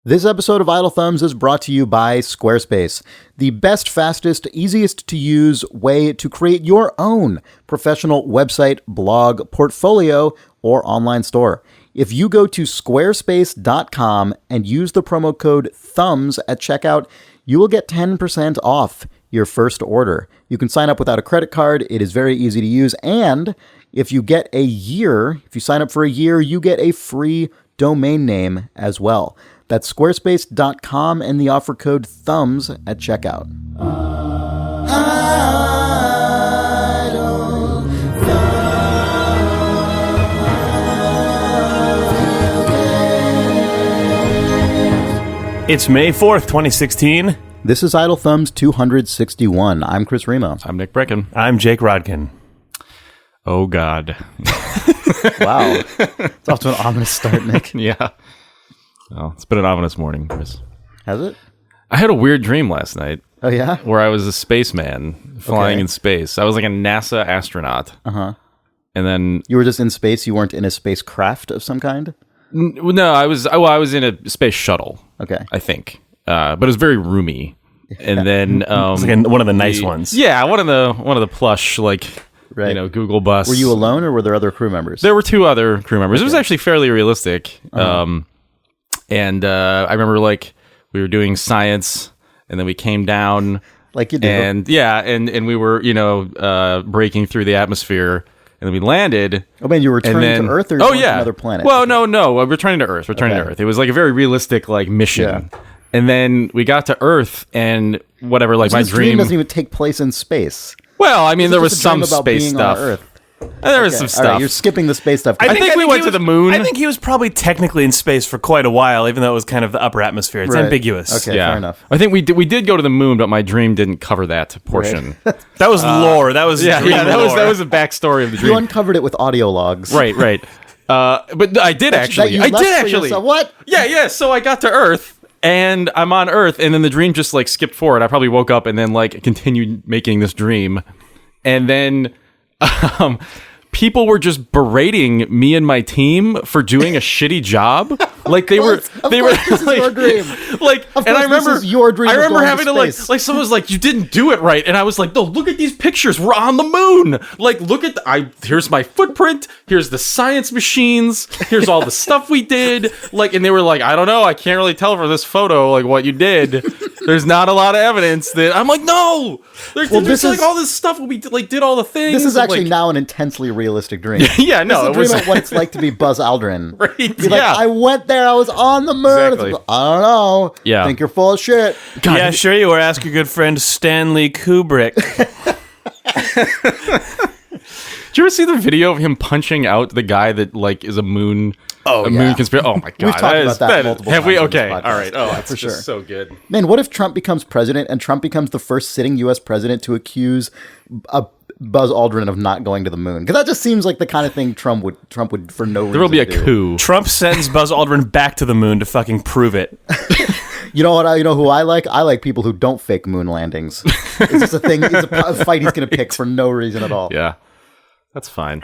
This episode of Idle Thumbs is brought to you by Squarespace, the best, fastest, easiest to use way to create your own professional website, blog, portfolio, or online store. If you go to squarespace.com and use the promo code THUMBS at checkout, you will get 10% off your first order. You can sign up without a credit card. It is very easy to use. And if you sign up for a year, you get a free domain name as well. That's squarespace.com and the offer code THUMBS at checkout. It's May 4th, 2016. This is Idle Thumbs 261. I'm Chris Remo. I'm Nick Brecken. I'm Jake Rodkin. Oh, God. Wow. It's off to an ominous start, Nick. Yeah. Well, it's been an ominous morning, Chris. Has it? I had a weird dream last night. Oh, yeah? Where I was a spaceman flying in space. I was like a NASA astronaut. Uh-huh. And then... You were just in space? You weren't in a spacecraft of some kind? No, I was in a space shuttle. Okay. I think. But it was very roomy. And then... It's like one of the nice ones. Yeah, one of the plush, like... Right. You know, Google bus. Were you alone or were there other crew members? There were two other crew members. Okay. It was actually fairly realistic. Uh-huh. And I remember, like, we were doing science, and then we came down. Like you do. And, and we were, breaking through the atmosphere, and then we landed. Oh, man, you were returning to Earth or to another planet? Well, no, we're returning to Earth. To Earth. It was, like, a very realistic, like, mission. Yeah. And then we got to Earth, and whatever, like, my dream doesn't even take place in space. Well, I mean, there was some space stuff. There was some stuff. All right, you're skipping the space stuff. I think we went to the moon. I think he was probably technically in space for quite a while, even though it was kind of the upper atmosphere. It's ambiguous. Okay, fair enough. I think we did go to the moon, but my dream didn't cover that portion. Right. That was lore. That was that was a backstory of the dream. You uncovered it with audio logs. Right. But I did actually. What? Yeah. So I got to Earth. And I'm on Earth, and then the dream just, like, skipped forward. I probably woke up and then, like, continued making this dream. And then people were just berating me and my team for doing a shitty job. Like, they were this is your dream. Like, and I remember this is your dream. I remember having to, space. like, someone was like, you didn't do it right. And I was like, no, look at these pictures. We're on the moon. Like, look at here's my footprint. Here's the science machines. Here's all the stuff we did. Like, and they were like, I don't know. I can't really tell from this photo, like, what you did. There's not a lot of evidence that I'm like, no. There's like all this stuff we did all the things. This is actually now an intensely realistic dream. Yeah, no, it was a dream of what it's like to be Buzz Aldrin. Right? You're like, I went there. I was on the moon. Exactly. I don't know. Yeah. I think you're full of shit. God, yeah, sure you were. Ask your good friend Stanley Kubrick. Did you ever see the video of him punching out the guy that, like, is a moon? Moon conspiracy. Oh my god, we've talked about that multiple times. Have we? Okay, all right. Oh, yeah, for sure. Just so good. Man, what if Trump becomes president and Trump becomes the first sitting U.S. president to accuse Buzz Aldrin of not going to the moon? Because that just seems like the kind of thing Trump would for no reason. There will be a coup. Trump sends Buzz Aldrin back to the moon to fucking prove it. You know what? You know who I like? I like people who don't fake moon landings. It's just a thing. It's a fight he's going to pick for no reason at all. Yeah, that's fine.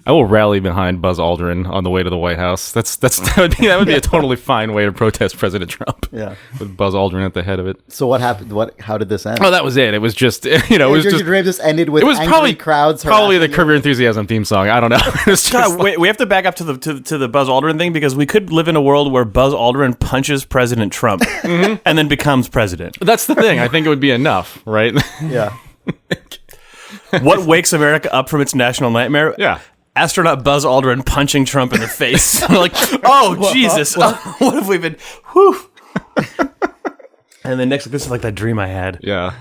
I will rally behind Buzz Aldrin on the way to the White House. That would be a totally fine way to protest President Trump. Yeah, with Buzz Aldrin at the head of it. So what happened? How did this end? Oh, that was it. It was just it was just. Your dream just ended with. It was angry crowds. Probably the Curb Your Enthusiasm theme song. I don't know. God, we have to back up to the Buzz Aldrin thing because we could live in a world where Buzz Aldrin punches President Trump and then becomes president. That's the thing. I think it would be enough, right? Yeah. What wakes America up from its national nightmare? Yeah. Astronaut Buzz Aldrin punching Trump in the face. We're like, oh, Jesus. What have we been... Whew. And then next, this is like that dream I had. Yeah.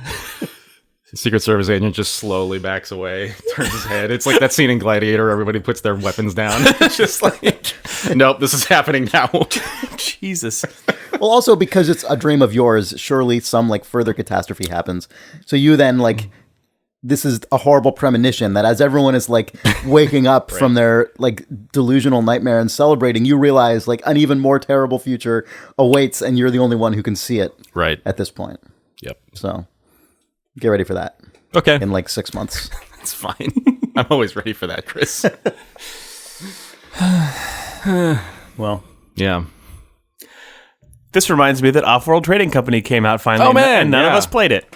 Secret Service agent just slowly backs away, turns his head. It's like that scene in Gladiator, everybody puts their weapons down. It's just like, nope, this is happening now. Jesus. Well, also because it's a dream of yours, surely some like further catastrophe happens. So you then like... This is a horrible premonition that as everyone is like waking up from their like delusional nightmare and celebrating, you realize like an even more terrible future awaits and you're the only one who can see it at this point. Yep. So get ready for that. Okay. In like 6 months. That's fine. I'm always ready for that, Chris. Well, yeah. This reminds me that Offworld Trading Company came out finally. Oh, man, and none of us played it.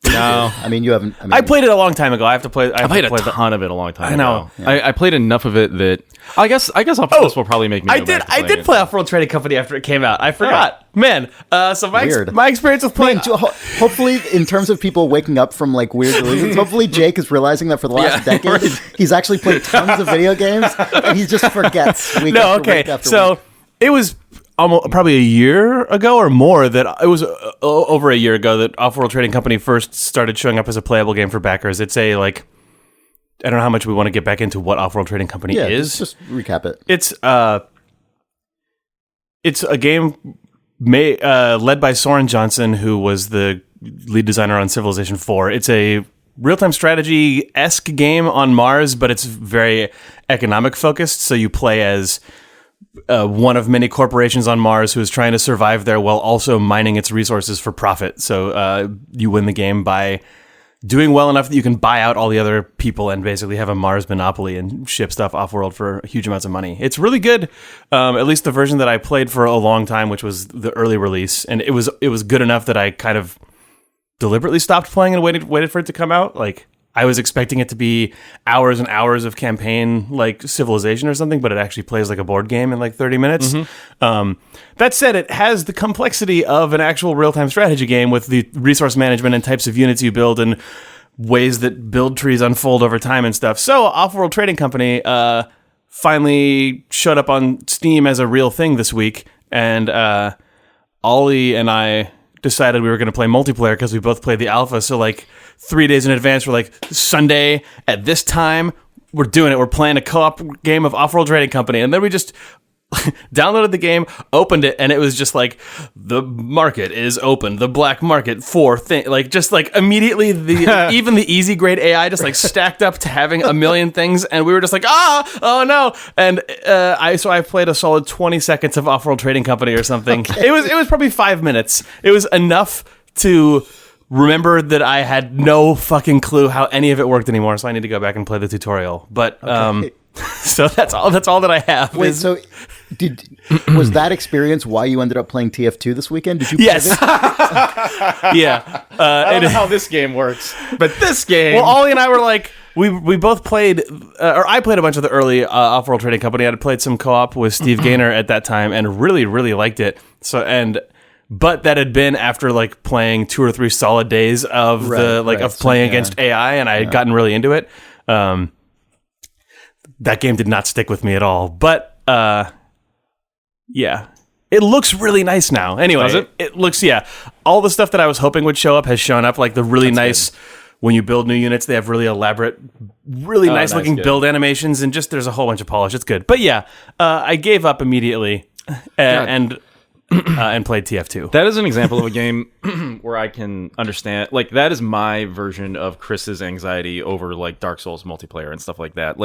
No. I mean, you haven't. I played it a long time ago. I played a ton of it a long time know. ago. I played enough of it that I guess Offworld will probably make me. I did play Offworld Trading Company after it came out. I forgot, man. So my experience with playing. Hopefully, in terms of people waking up from like weird delusions, hopefully Jake is realizing that for the last decade he's actually played tons of video games and he just forgets. So it was almost probably a year ago or more that it was over a year ago that Offworld Trading Company first started showing up as a playable game for backers. It's a I don't know how much we want to get back into what Offworld Trading Company is. Just recap it. It's a game led by Soren Johnson, who was the lead designer on Civilization 4. It's a real-time strategy-esque game on Mars, but it's very economic focused. So you play as one of many corporations on Mars who is trying to survive there while also mining its resources for profit. So you win the game by doing well enough that you can buy out all the other people and basically have a Mars monopoly and ship stuff off-world for huge amounts of money. It's really good, at least the version that I played for a long time, which was the early release. And it was good enough that I kind of deliberately stopped playing and waited for it to come out. I was expecting it to be hours and hours of campaign like Civilization or something, but it actually plays like a board game in 30 minutes. Mm-hmm. That said, it has the complexity of an actual real-time strategy game with the resource management and types of units you build and ways that build trees unfold over time and stuff. So Offworld Trading Company finally showed up on Steam as a real thing this week, and Ollie and I decided we were going to play multiplayer because we both played the alpha. So 3 days in advance, we're Sunday at this time, we're doing it. We're playing a co-op game of Offworld Trading Company. And then we just downloaded the game, opened it, and it was just the market is open, the black market for immediately even the easy grade AI just stacked up to having a million things, and we were just oh no. And I played a solid 20 seconds of Offworld Trading Company or something. Okay. It was probably 5 minutes. It was enough to remember that I had no fucking clue how any of it worked anymore, so I need to go back and play the tutorial. But so that's all that I have. Wait, so was that experience why you ended up playing TF2 this weekend? Did you play this? Yeah. I don't know how this game works, but this game... Well, Ollie and I were we both played, or I played a bunch of the early Offworld Trading Company. I had played some co-op with Steve Gaynor at that time and really, really liked it. But that had been after playing 2 or 3 solid days of playing against AI, and I had gotten really into it. That game did not stick with me at all. But yeah, it looks really nice now. Anyway, does it? It looks all the stuff that I was hoping would show up has shown up. The really nice. Good. When you build new units, they have really elaborate, really nice looking build animations, and just there's a whole bunch of polish. It's good. But yeah, I gave up immediately and played TF2. That is an example of a game where I can understand. That is my version of Chris's anxiety over Dark Souls multiplayer and stuff like that.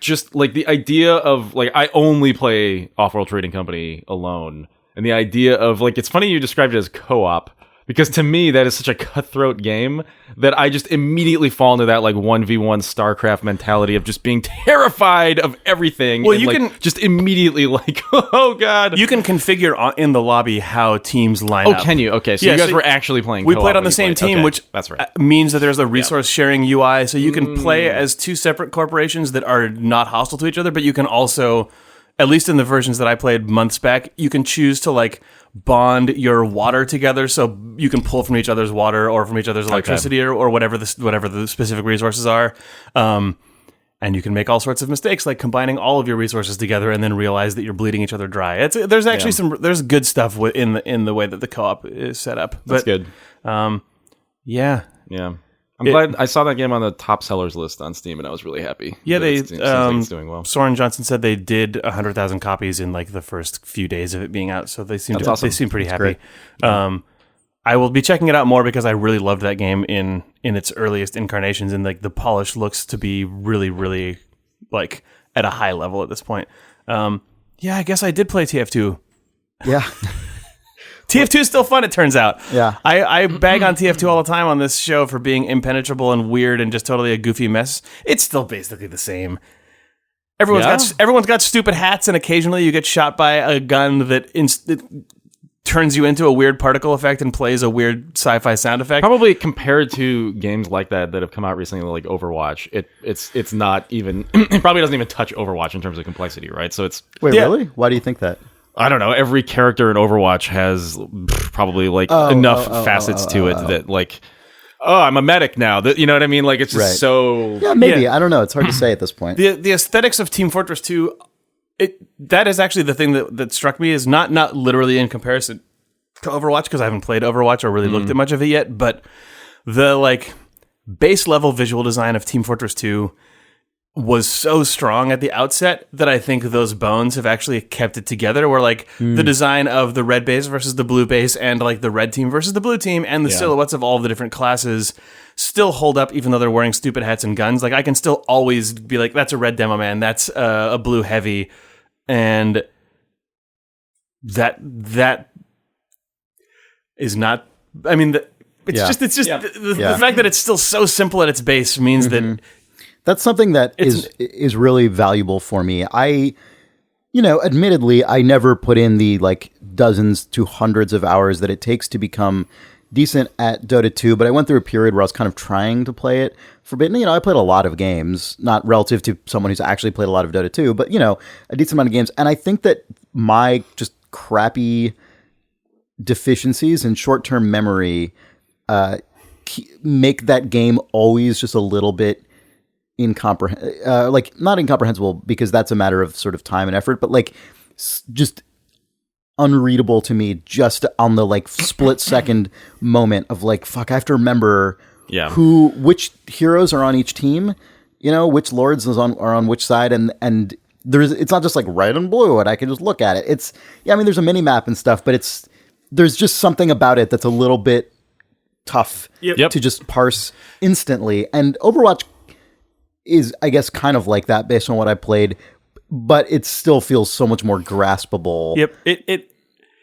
Just the idea of I only play Offworld Trading Company alone, and the idea of it's funny you described it as co-op. Because to me, that is such a cutthroat game that I just immediately fall into that 1v1 StarCraft mentality of just being terrified of everything. Well, and, you can just immediately oh god. You can configure in the lobby how teams line up. Oh, can you? Okay, so you guys were actually playing. We played on the same team, which that's right. Means that there's a resource sharing UI, so you can play as 2 separate corporations that are not hostile to each other, but you can also, at least in the versions that I played months back, you can choose to bond your water together, so you can pull from each other's water or from each other's electricity or whatever the specific resources are. And you can make all sorts of mistakes, like combining all of your resources together and then realize that you're bleeding each other dry. There's actually there's good stuff in the way that the co-op is set up. That's good. Yeah. I'm glad I saw that game on the top sellers list on Steam, and I was really happy. Yeah, seems like it's doing well. Soren Johnson said they did 100,000 copies in the first few days of it being out, so they seem they seem pretty happy. I will be checking it out more because I really loved that game in its earliest incarnations, and the polish looks to be really, really at a high level at this point. Yeah, I guess I did play TF2. Yeah. TF2 is still fun, it turns out. Yeah. I bag on TF2 all the time on this show for being impenetrable and weird and just totally a goofy mess. It's still basically the same. Everyone's got stupid hats, and occasionally you get shot by a gun that turns you into a weird particle effect and plays a weird sci-fi sound effect. Probably compared to games like that have come out recently, like Overwatch, it's not even. It probably doesn't even touch Overwatch in terms of complexity, right? So it's Really? Why do you think that? I don't know. Every character in Overwatch has probably like enough facets to it that like, oh, I'm a medic now. That, you know what I mean? Like it's just so. Yeah, maybe. I don't know. It's hard to say at this point. The aesthetics of Team Fortress 2, that is actually the thing that struck me, is not literally in comparison to Overwatch, because I haven't played Overwatch or really looked at much of it yet, but the like base level visual design of Team Fortress 2 was so strong at the outset that I think those bones have actually kept it together, where like the design of the red base versus the blue base, and like the red team versus the blue team, and the silhouettes of all of the different classes still hold up, even though they're wearing stupid hats and guns. Like I can still always be like, that's a red demo man, that's a blue heavy, and that is not, I mean, it's just the fact that it's still so simple at its base means that that's something that is really valuable for me. Admittedly, I never put in the like dozens to hundreds of hours that it takes to become decent at Dota 2, but I went through a period where I was kind of trying to play it forbidden. I played a lot of games, not relative to someone who's actually played a lot of Dota 2, but a decent amount of games. And I think that my just crappy deficiencies in short-term memory make that game always just a little bit not incomprehensible, because that's a matter of sort of time and effort, but like just unreadable to me, just on the like split second moment of like, fuck, I have to remember which heroes are on each team, which lords are on which side, and it's not just like red and blue and I can just look at it. There's a mini map and stuff, but there's just something about it that's a little bit tough to just parse instantly. And Overwatch is, I guess, kind of like that based on what I played, but it still feels so much more graspable. Yep.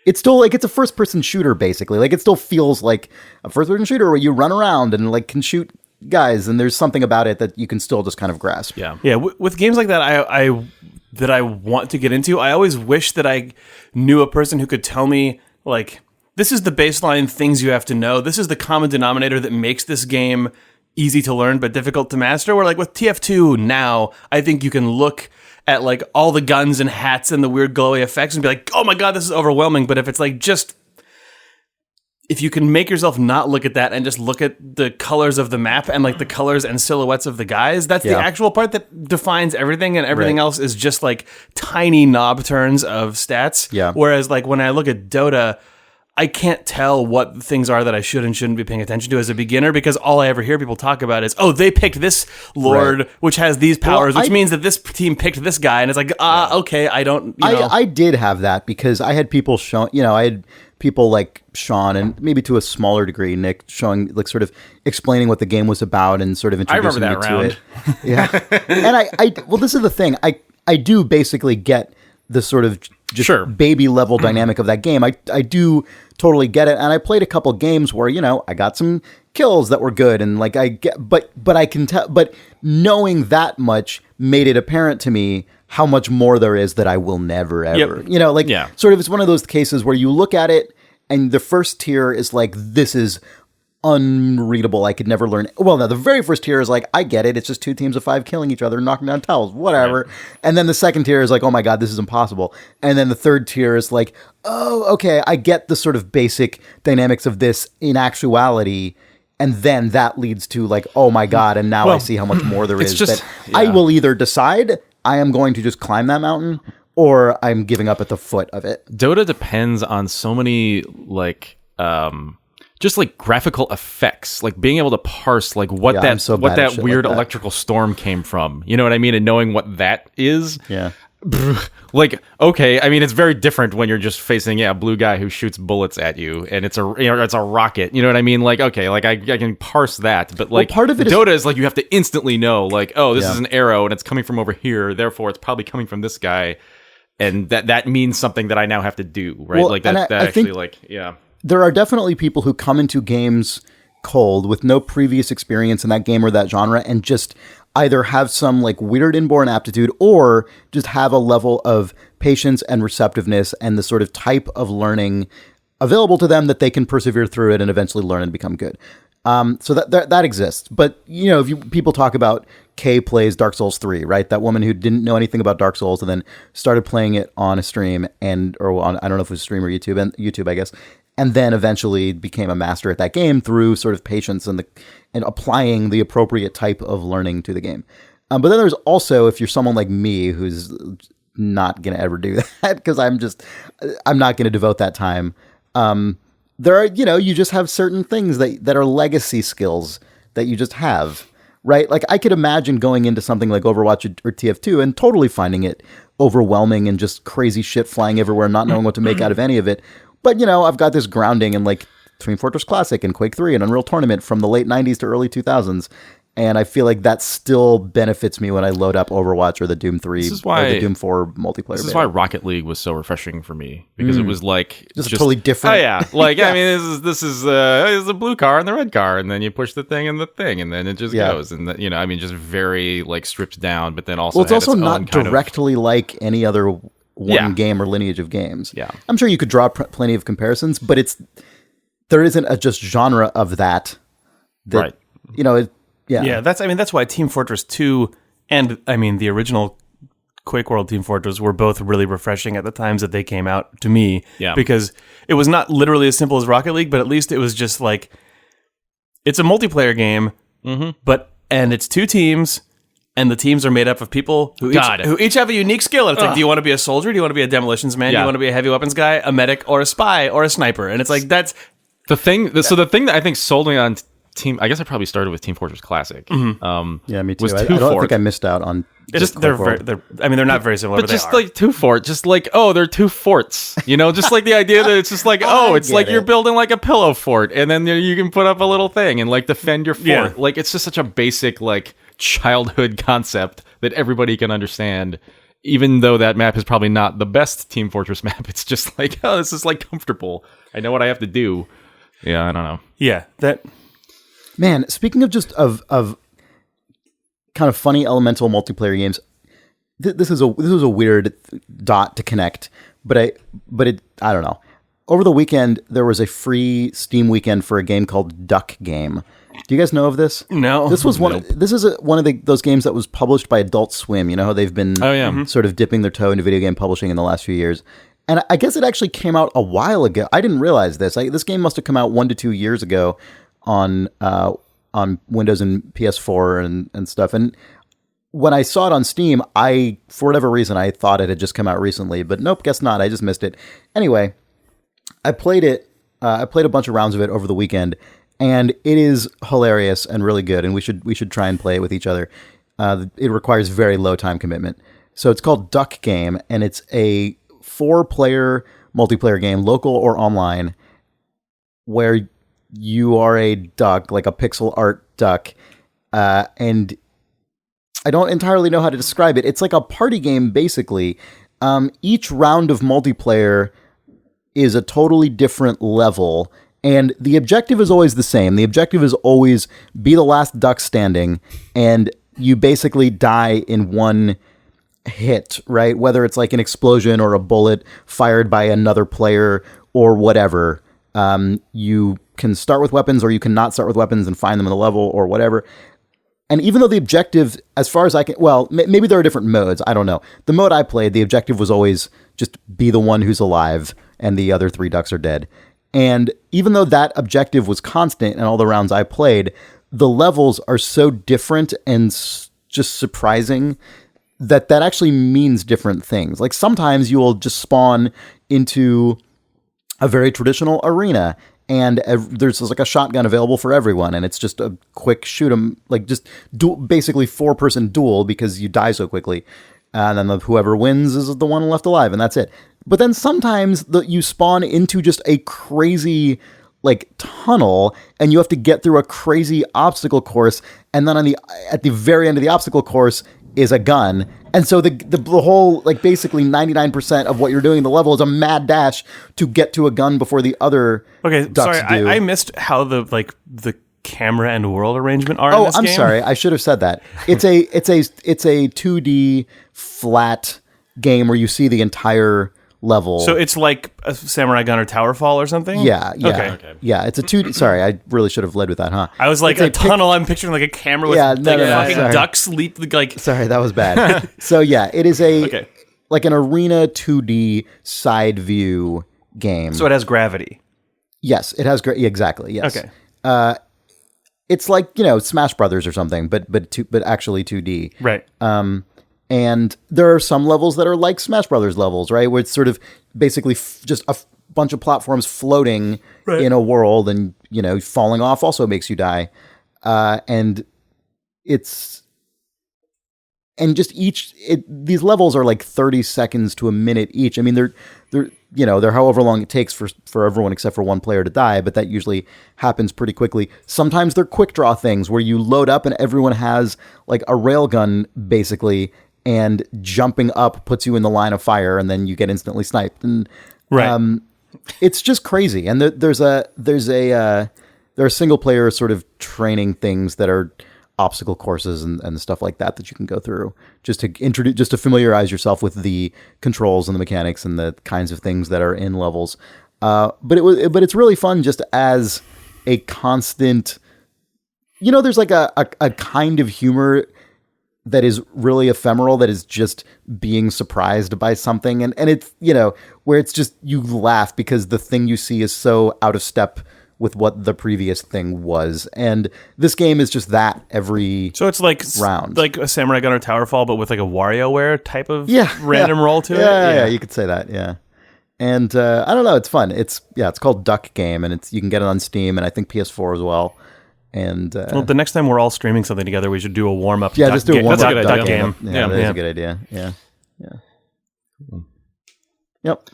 It's still like, it's a first person shooter basically. Like it still feels like a first person shooter where you run around and like can shoot guys, and there's something about it that you can still just kind of grasp. Yeah. With games like that, I want to get into, I always wish that I knew a person who could tell me like, this is the baseline things you have to know. This is the common denominator that makes this game easy to learn but difficult to master. Where like with TF2 now, I think you can look at like all the guns and hats and the weird glowy effects and be like, oh my god, this is overwhelming. But if it's like if you can make yourself not look at that and just look at the colors of the map and like the colors and silhouettes of the guys, that's the actual part that defines everything, and everything else is just like tiny knob turns of stats. Yeah. Whereas like when I look at Dota, I can't tell what things are that I should and shouldn't be paying attention to as a beginner, because all I ever hear people talk about is, oh, they picked this lord, which has these powers, which means that this team picked this guy. And it's like, okay, I don't, I did have that, because I had people I had people like Sean, and maybe to a smaller degree, Nick, showing, like, sort of explaining what the game was about and sort of introducing me to it. Yeah. And well, this is the thing. I do basically get the sort of just baby level dynamic of that game. I do totally get it. And I played a couple games where, I got some kills that were good, and like but I can tell, but knowing that much made it apparent to me how much more there is that I will never ever, sort of, it's one of those cases where you look at it and the first tier is like, this is unreadable. I could never learn. Well, now the very first tier is like, I get it. It's just 2 teams of 5 killing each other, knocking down towers, whatever. Right. And then the second tier is like, oh my god, this is impossible. And then the third tier is like, oh, okay, I get the sort of basic dynamics of this in actuality. And then that leads to like, oh my god, and now I see how much more there is. That I will either decide I am going to just climb that mountain, or I'm giving up at the foot of it. Dota depends on so many like just like graphical effects, like being able to parse like what that weird electrical storm came from. You know what I mean? And knowing what that is. Yeah. Like, okay, I mean, it's very different when you're just facing a blue guy who shoots bullets at you, and it's a rocket. You know what I mean? Like, okay, like I can parse that, but like part of it Dota is like you have to instantly know, like, oh, this is an arrow and it's coming from over here, therefore it's probably coming from this guy, and that means something that I now have to do, right? Well, like that actually, like, there are definitely people who come into games cold with no previous experience in that game or that genre, and just either have some like weird inborn aptitude, or just have a level of patience and receptiveness and the sort of type of learning available to them that they can persevere through it and eventually learn and become good. So that exists. But, if people talk about Kay plays Dark Souls 3, right? That woman who didn't know anything about Dark Souls and then started playing it on a stream or on, I don't know if it was a stream or YouTube, I guess. And then eventually became a master at that game through sort of patience and applying the appropriate type of learning to the game. But then there's also, if you're someone like me who's not going to ever do that because I'm not going to devote that time. There are, you just have certain things that are legacy skills that you just have, right? Like I could imagine going into something like Overwatch or TF2 and totally finding it overwhelming and just crazy shit flying everywhere, not knowing what to make out of any of it. But, I've got this grounding in like Team Fortress Classic and Quake 3 and Unreal Tournament from the late 90s to early 2000s. And I feel like that still benefits me when I load up Overwatch or the Doom 3 or the Doom 4 multiplayer. This is why Rocket League was so refreshing for me because it was like just totally different. Oh yeah, like I mean, this is the blue car and the red car, and then you push the thing, and then it just goes, and just very like stripped down. But then also, it's also not directly like any other one game or lineage of games. Yeah, I'm sure you could draw plenty of comparisons, but there isn't a just genre of that. Right. Yeah, that's why Team Fortress 2 and the original Quake World Team Fortress were both really refreshing at the times that they came out to me. Yeah. Because it was not literally as simple as Rocket League, but at least it was just like it's a multiplayer game, and it's two teams, and the teams are made up of people who each have a unique skill. And it's like, do you want to be a soldier? Do you want to be a demolitions man? Do you want to be a heavy weapons guy, a medic, or a spy, or a sniper? And it's like that's the thing. So the thing that I think sold me on I guess I probably started with Team Fortress Classic. Yeah, me too. I don't think I missed out on. They're not very similar, but just like two forts, just like they're two forts. Just like the idea that it's just like it's like you're building like a pillow fort, and then you can put up a little thing and like defend your fort. Yeah. Like it's just such a basic like childhood concept that everybody can understand. Even though that map is probably not the best Team Fortress map, it's just like this is like comfortable. I know what I have to do. Yeah, I don't know. Yeah, that. Man, speaking of just of kind of funny elemental multiplayer games, this is a weird dot to connect, but I don't know. Over the weekend, there was a free Steam weekend for a game called Duck Game. Do you guys know of this? No. This was one of those games that was published by Adult Swim. You know how they've been sort of dipping their toe into video game publishing in the last few years. And I guess it actually came out a while ago. I didn't realize this. This game must have come out 1 to 2 years ago on Windows and PS4 and stuff. And when I saw it on Steam, for whatever reason, I thought it had just come out recently, but nope, guess not. I just missed it. Anyway, I played it. I played a bunch of rounds of it over the weekend, and it is hilarious and really good. And we should try and play it with each other. It requires very low time commitment. So it's called Duck Game, and it's a 4-player multiplayer game, local or online, where you are a duck, like a pixel art duck, and I don't entirely know how to describe it. It's like a party game, basically. Each round of multiplayer is a totally different level, and the objective is always the same. The objective is always be the last duck standing, and you basically die in one hit, right? Whether it's like an explosion or a bullet fired by another player or whatever. You can start with weapons or you can not start with weapons and find them in the level or whatever. And even though the objective, as far as I can, maybe there are different modes. I don't know. The mode I played, the objective was always just be the one who's alive and the other 3 ducks are dead. And even though that objective was constant in all the rounds I played, the levels are so different and just surprising that actually means different things. Like sometimes you will just spawn into a very traditional arena, and there's like a shotgun available for everyone, and it's just a quick shoot 'em, like just basically 4-person duel because you die so quickly, and then whoever wins is the one left alive, and that's it. But then sometimes you spawn into just a crazy like tunnel, and you have to get through a crazy obstacle course, and then at the very end of the obstacle course is a gun. And so the whole, like basically 99% of what you're doing in the level is a mad dash to get to a gun before the other ducks do. I missed how the camera and world arrangement are in this game. I'm sorry. I should have said that. It's a 2D flat game where you see the entire level. So it's like a Samurai Gunner Towerfall or something? Yeah. Okay. Yeah, it's a 2D. Sorry, I really should have led with that, huh? I was like, It's a tunnel. I'm picturing like a camera with fucking sorry. ducks leap. Like, Sorry, that was bad. So yeah, it is Okay. like an arena 2D side view game. so it has gravity. Yes, it has great. Exactly. Yes. Okay. It's like Smash Brothers or something, but actually 2D. Right. And there are some levels that are like Smash Brothers levels, right, where it's sort of basically just a bunch of platforms floating in a world, and falling off also makes you die, and just these levels are like 30 seconds to a minute each. I mean, they're however long it takes for everyone except for one player to die, but that usually happens pretty quickly. Sometimes they're quick draw things where you load up and everyone has like a railgun basically, and jumping up puts you in the line of fire, and then you get instantly sniped. And it's just crazy. And there are single player sort of training things that are obstacle courses and stuff like that you can go through just to familiarize yourself with the controls and the mechanics and the kinds of things that are in levels. But it's really fun just as a constant. There's like a kind of humor that is really ephemeral, that is just being surprised by something, and it's where it's just you laugh because the thing you see is so out of step with what the previous thing was. And this game is just that every So it's like round. like a Samurai Gunner Towerfall, but with like a WarioWare type of random roll to it. Yeah, you could say that. Yeah. And I don't know, it's fun. It's called Duck Game, and you can get it on Steam and I think PS4 as well. And well, the next time we're all streaming something together, we should do a warm up. Yeah, just do a warm up duck game. Yeah, that is a good idea. Yeah. Yep.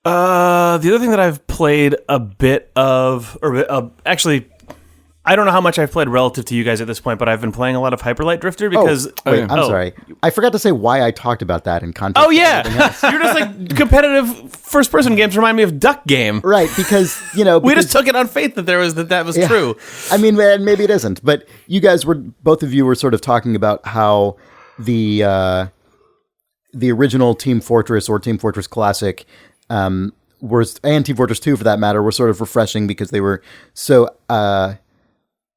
The other thing that I've played a bit of, actually, I don't know how much I've played relative to you guys at this point, but I've been playing a lot of Hyperlight Drifter because... I'm sorry. I forgot to say why I talked about that in context. Oh, yeah! You're just like, competitive first-person games remind me of Duck Game. Right, because, we just took it on faith that that was true. I mean, maybe it isn't, but both of you were sort of talking about how the original Team Fortress or Team Fortress Classic... and Team Fortress 2 for that matter, were sort of refreshing because they were so,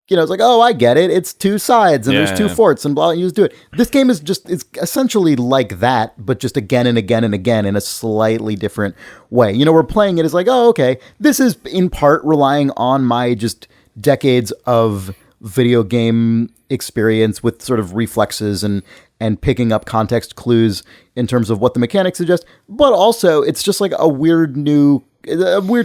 it's like, oh, I get it. It's two sides and there's two forts and blah, you just do it. This game is it's essentially like that, but just again and again and again in a slightly different way. We're playing it as like, oh, okay, this is in part relying on my just decades of video game experience with sort of reflexes and picking up context clues in terms of what the mechanics suggest, but also it's just like a weird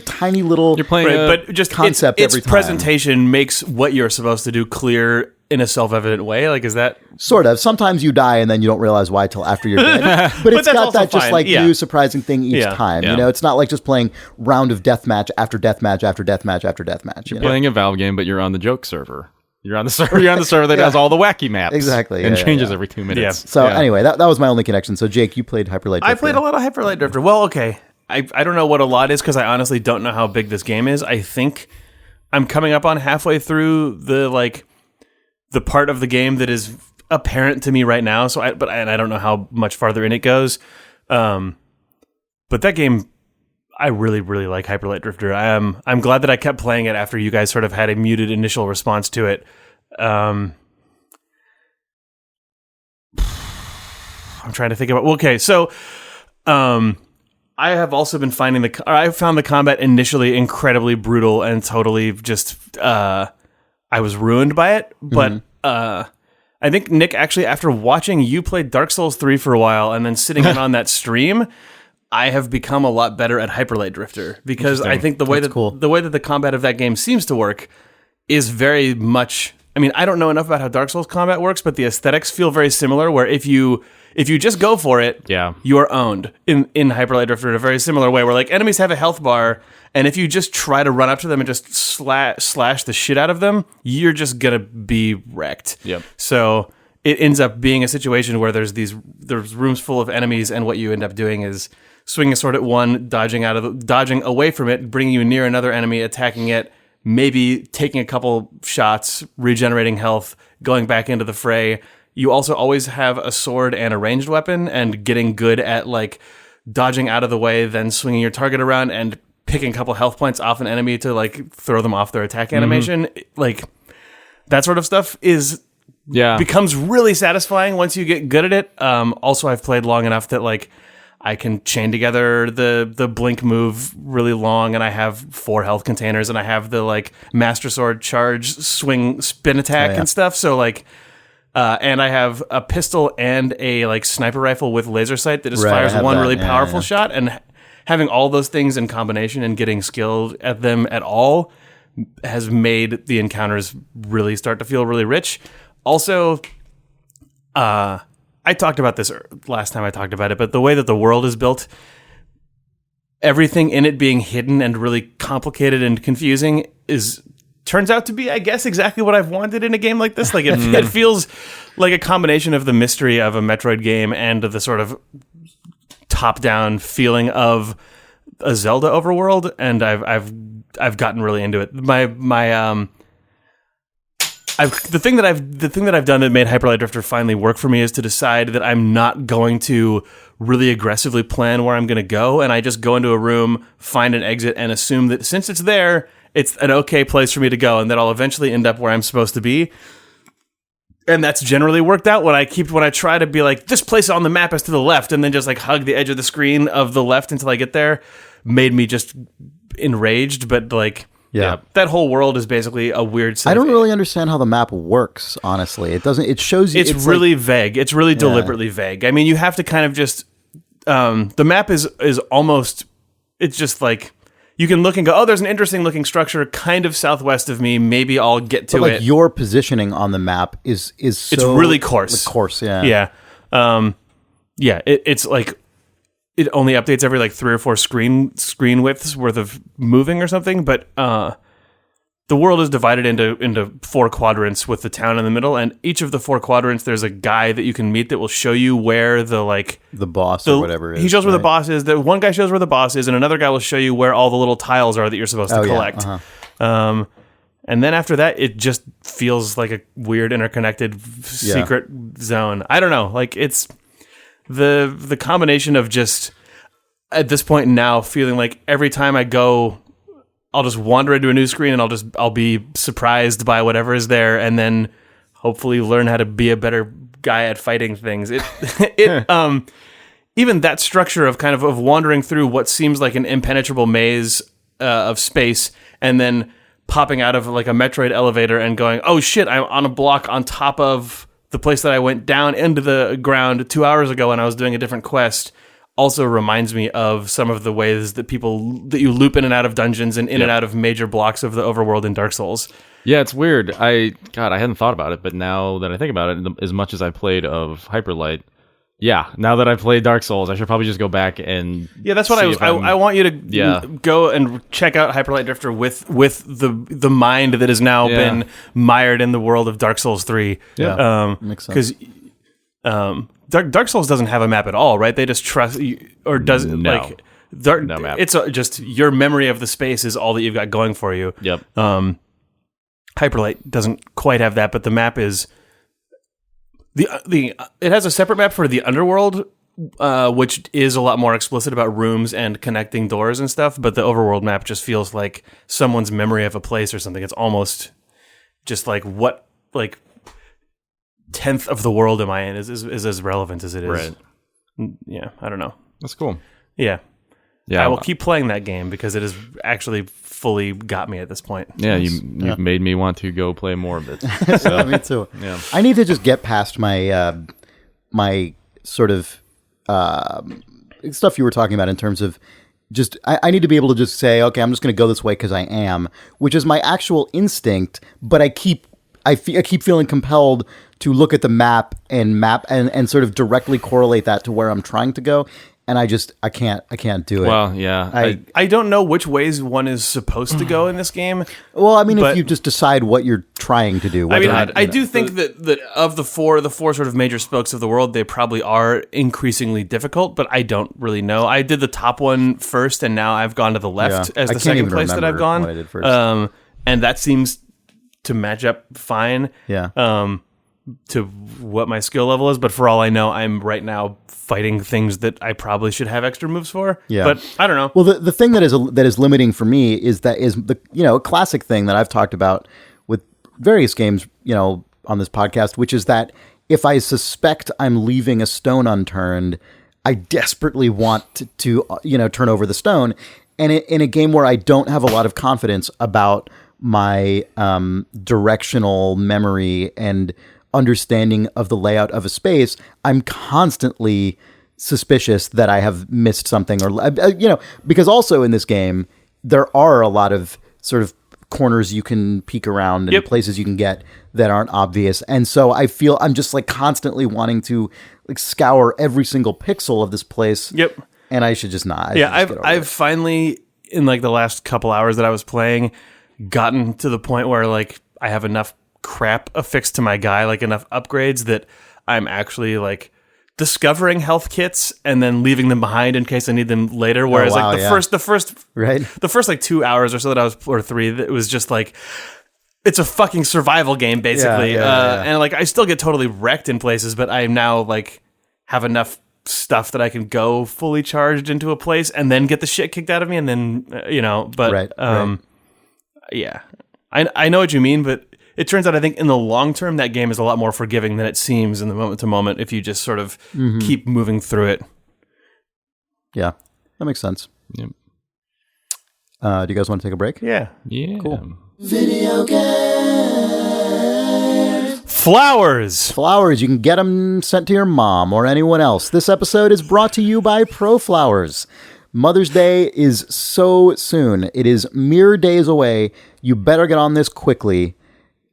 tiny little you're playing but just concept its every time. Presentation makes what you're supposed to do clear in a self-evident way. Like, is that sort of? Sometimes you die and then you don't realize why till after you're dead. But it's got that just like new surprising thing each time. Yeah. It's not like just playing round of deathmatch after deathmatch after deathmatch after deathmatch. You're playing a Valve game, but you're on the joke server. You're on the server. You're on the server that has all the wacky maps. Exactly. And changes every 2 minutes. Yeah. So anyway, that was my only connection. So Jake, you played Hyperlight Drifter. I played a lot of Hyperlight Drifter. Well, okay. I don't know what a lot is because I honestly don't know how big this game is. I think I'm coming up on halfway through the part of the game that is apparent to me right now. So I don't know how much farther in it goes. But that game, I really, really like Hyperlight Drifter. I'm glad that I kept playing it after you guys sort of had a muted initial response to it. I'm trying to think about. Okay, so I have also been finding I found the combat initially incredibly brutal and totally just I was ruined by it. But I think Nick, actually, after watching you play Dark Souls 3 for a while and then sitting in on that stream, I have become a lot better at Hyperlight Drifter because I think the way that the combat of that game seems to work is very much. I mean, I don't know enough about how Dark Souls combat works, but the aesthetics feel very similar. Where if you just go for it, you are owned in Hyperlight Drifter in a very similar way. Where like enemies have a health bar, and if you just try to run up to them and just slash the shit out of them, you're just gonna be wrecked. Yep. So it ends up being a situation where there's rooms full of enemies, and what you end up doing is swinging a sword at one, dodging away from it, bringing you near another enemy, attacking it, maybe taking a couple shots, regenerating health, going back into the fray. You also always have a sword and a ranged weapon, and getting good at like dodging out of the way, then swinging your target around and picking a couple health points off an enemy to like throw them off their attack animation. Like that sort of stuff becomes really satisfying once you get good at it. Also, I've played long enough that like I can chain together the blink move really long, and I have 4 health containers, and I have the like Master Sword charge, swing, spin attack and stuff. So like, and I have a pistol and a like sniper rifle with laser sight that just fires one really powerful shot. And having all those things in combination and getting skilled at them at all has made the encounters really start to feel really rich. Also, I talked about this last time I talked about it, but the way that the world is built, everything in it being hidden and really complicated and confusing turns out to be, I guess, exactly what I've wanted in a game like this. Like it feels like a combination of the mystery of a Metroid game and the sort of top-down feeling of a Zelda overworld, and I've gotten really into it. The thing that I've done that made Hyper Light Drifter finally work for me is to decide that I'm not going to really aggressively plan where I'm going to go, and I just go into a room, find an exit, and assume that since it's there, it's an okay place for me to go, and that I'll eventually end up where I'm supposed to be. And that's generally worked out when I try to be like, this place on the map is to the left, and then just like hug the edge of the screen of the left until I get there, made me just enraged, but like... Yeah, that whole world is basically a weird set. I don't really understand how the map works, honestly. It doesn't. It shows you. It's really like, vague. It's really deliberately vague. I mean, you have to kind of just. The map is almost. It's just like you can look and go, oh, there's an interesting looking structure kind of southwest of me. Maybe I'll get to it. Your positioning on the map is so, it's really coarse. Coarse, yeah. Yeah. It's like. It only updates every like 3 or 4 screen widths worth of moving or something, but the world is divided into 4 quadrants with the town in the middle, and each of the 4 quadrants there's a guy that you can meet that will show you where the boss or whatever is. He shows where the boss is. The one guy shows where the boss is, and another guy will show you where all the little tiles are that you're supposed to collect. Yeah. Uh-huh. And then after that, it just feels like a weird interconnected secret zone. I don't know, like it's. The combination of just at this point now feeling like every time I go, I'll just wander into a new screen and I'll be surprised by whatever is there, and then hopefully learn how to be a better guy at fighting things. Even that structure of kind of wandering through what seems like an impenetrable maze of space, and then popping out of like a Metroid elevator and going, oh shit, I'm on a block on top of the place that I went down into the ground 2 hours ago when I was doing a different quest, also reminds me of some of the ways that you loop in and out of dungeons and in and out of major blocks of the overworld in Dark Souls. Yeah, it's weird. I hadn't thought about it, but now that I think about it, as much as I played of Hyper Light, now that I've played Dark Souls, I should probably just go back and that's what I want you to go and check out Hyper Light Drifter with the mind that has now been mired in the world of Dark Souls 3. Yeah, makes sense. Because Dark Souls doesn't have a map at all, right? They just trust you, or does it like no map. It's just your memory of the space is all that you've got going for you. Yep. Hyper Light doesn't quite have that, but the map is. It has a separate map for the underworld, which is a lot more explicit about rooms and connecting doors and stuff. But the overworld map just feels like someone's memory of a place or something. It's almost just like what 10th of the world am I in is as relevant as it is. Right. Yeah, I don't know. That's cool. Yeah. Yeah, I will keep playing that game because it has actually fully got me at this point. Yeah, you've made me want to go play more of it. So. Me too. Yeah. I need to just get past my my sort of stuff you were talking about in terms of just I need to be able to just say, okay, I'm just going to go this way because I am, which is my actual instinct. But I keep feeling compelled to look at the map and sort of directly correlate that to where I'm trying to go. And I can't do it. Well, yeah. I don't know which ways one is supposed to go in this game. Well, I mean, if you just decide what you're trying to do. I mean, I do think that of the four sort of major spokes of the world, they probably are increasingly difficult, but I don't really know. I did the top one first, and now I've gone to the left as the second place that I've gone. What I did first. And that seems to match up fine. Yeah. to what my skill level is, but for all I know, I'm right now fighting things that I probably should have extra moves for. Yeah. But I don't know. Well, the thing that is limiting for me is the a classic thing that I've talked about with various games, on this podcast, which is that if I suspect I'm leaving a stone unturned, I desperately want to turn over the stone. And in a game where I don't have a lot of confidence about my directional memory and understanding of the layout of a space, I'm constantly suspicious that I have missed something, or because also in this game there are a lot of sort of corners you can peek around and places you can get that aren't obvious, and so I feel I'm just like constantly wanting to like scour every single pixel of this place. And I should just not. I've finally, in like the last couple hours that I was playing, gotten to the point where like I have enough crap affixed to my guy, like enough upgrades that I'm actually like discovering health kits and then leaving them behind in case I need them later. Whereas the first like 2 hours or so that I was, or 3, it was just like, it's a fucking survival game basically. And like I still get totally wrecked in places, but I now like have enough stuff that I can go fully charged into a place and then get the shit kicked out of me, and then yeah, I know what you mean, but it turns out I think in the long term that game is a lot more forgiving than it seems in the moment to moment if you just sort of keep moving through it. Yeah, that makes sense. Yep. Do you guys want to take a break? Yeah. Cool. Video games. Flowers. You can get them sent to your mom or anyone else. This episode is brought to you by ProFlowers. Mother's Day is so soon. It is mere days away. You better get on this quickly.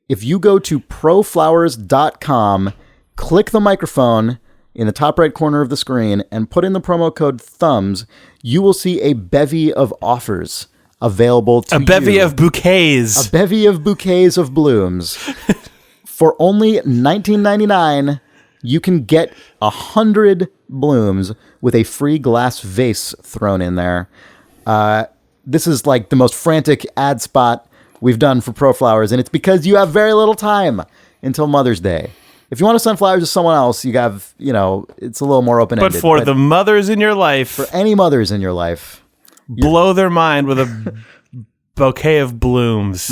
If you go to proflowers.com, click the microphone in the top right corner of the screen and put in the promo code THUMBS, you will see a bevy of offers available to you. A bevy of bouquets. A bevy of bouquets of blooms. For only $19.99, you can get 100 blooms with a free glass vase thrown in there. This is like the most frantic ad spot we've done for ProFlowers, and it's because you have very little time until Mother's Day. If you want to send flowers to someone else, you have, it's a little more open-ended. But for the mothers in your life, for any mothers in your life, blow their mind with a bouquet of blooms.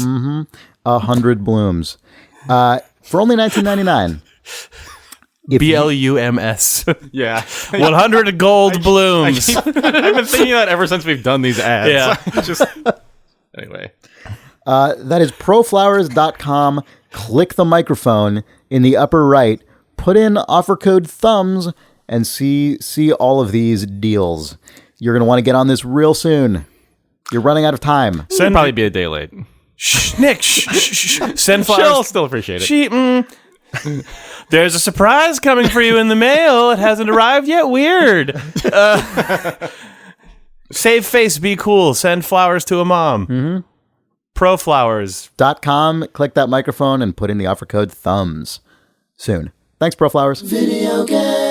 100 blooms. For only $19.99. BLUMS. Yeah. 100 gold blooms. I've been thinking that ever since we've done these ads. Yeah. Anyway. That is proflowers.com. Click the microphone in the upper right. Put in offer code THUMBS and see all of these deals. You're going to want to get on this real soon. You're running out of time. It'll probably be a day late. Nick, send flowers. She'll still appreciate it. There's a surprise coming for you in the mail. It hasn't arrived yet. Weird. Save face, be cool. Send flowers to a mom. ProFlowers.com. Click that microphone and put in the offer code THUMBS soon. Thanks, ProFlowers. Video games.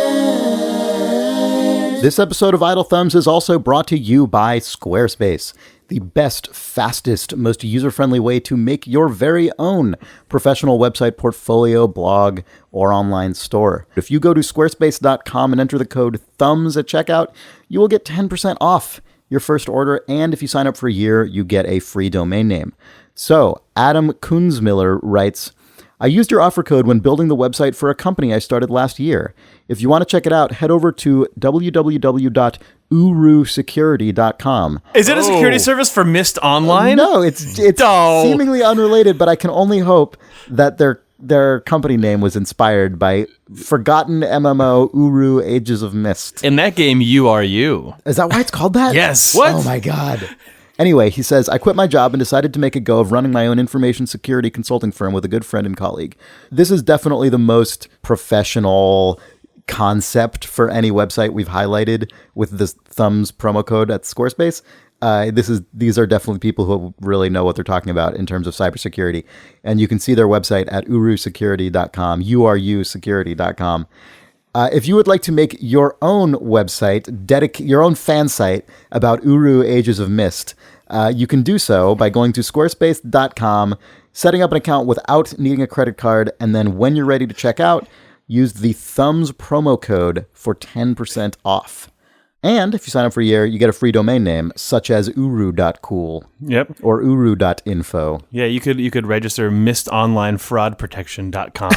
This episode of Idle Thumbs is also brought to you by Squarespace, the best, fastest, most user-friendly way to make your very own professional website, portfolio, blog, or online store. If you go to squarespace.com and enter the code THUMBS at checkout, you will get 10% off your first order, and if you sign up for a year, you get a free domain name. So, Adam Kunzmiller writes, I used your offer code when building the website for a company I started last year. If you want to check it out, head over to www.urusecurity.com. Is it a security service for Myst Online? No, it's seemingly unrelated, but I can only hope that their company name was inspired by forgotten MMO Uru Ages of Myst. In that game, you are you. Is that why it's called that? Yes. What? Oh my God. Anyway, he says, I quit my job and decided to make a go of running my own information security consulting firm with a good friend and colleague. This is definitely the most professional concept for any website we've highlighted with this Thumbs promo code at Squarespace. These are definitely people who really know what they're talking about in terms of cybersecurity. And you can see their website at urusecurity.com, urusecurity.com. If you would like to make your own website, your own fan site about Uru Ages of Myst, you can do so by going to squarespace.com, setting up an account without needing a credit card, and then when you're ready to check out, use the Thumbs promo code for 10% off. And if you sign up for a year, you get a free domain name, such as uru.cool. Yep. Or uru.info. Yeah, you could register mistonlinefraudprotection.com.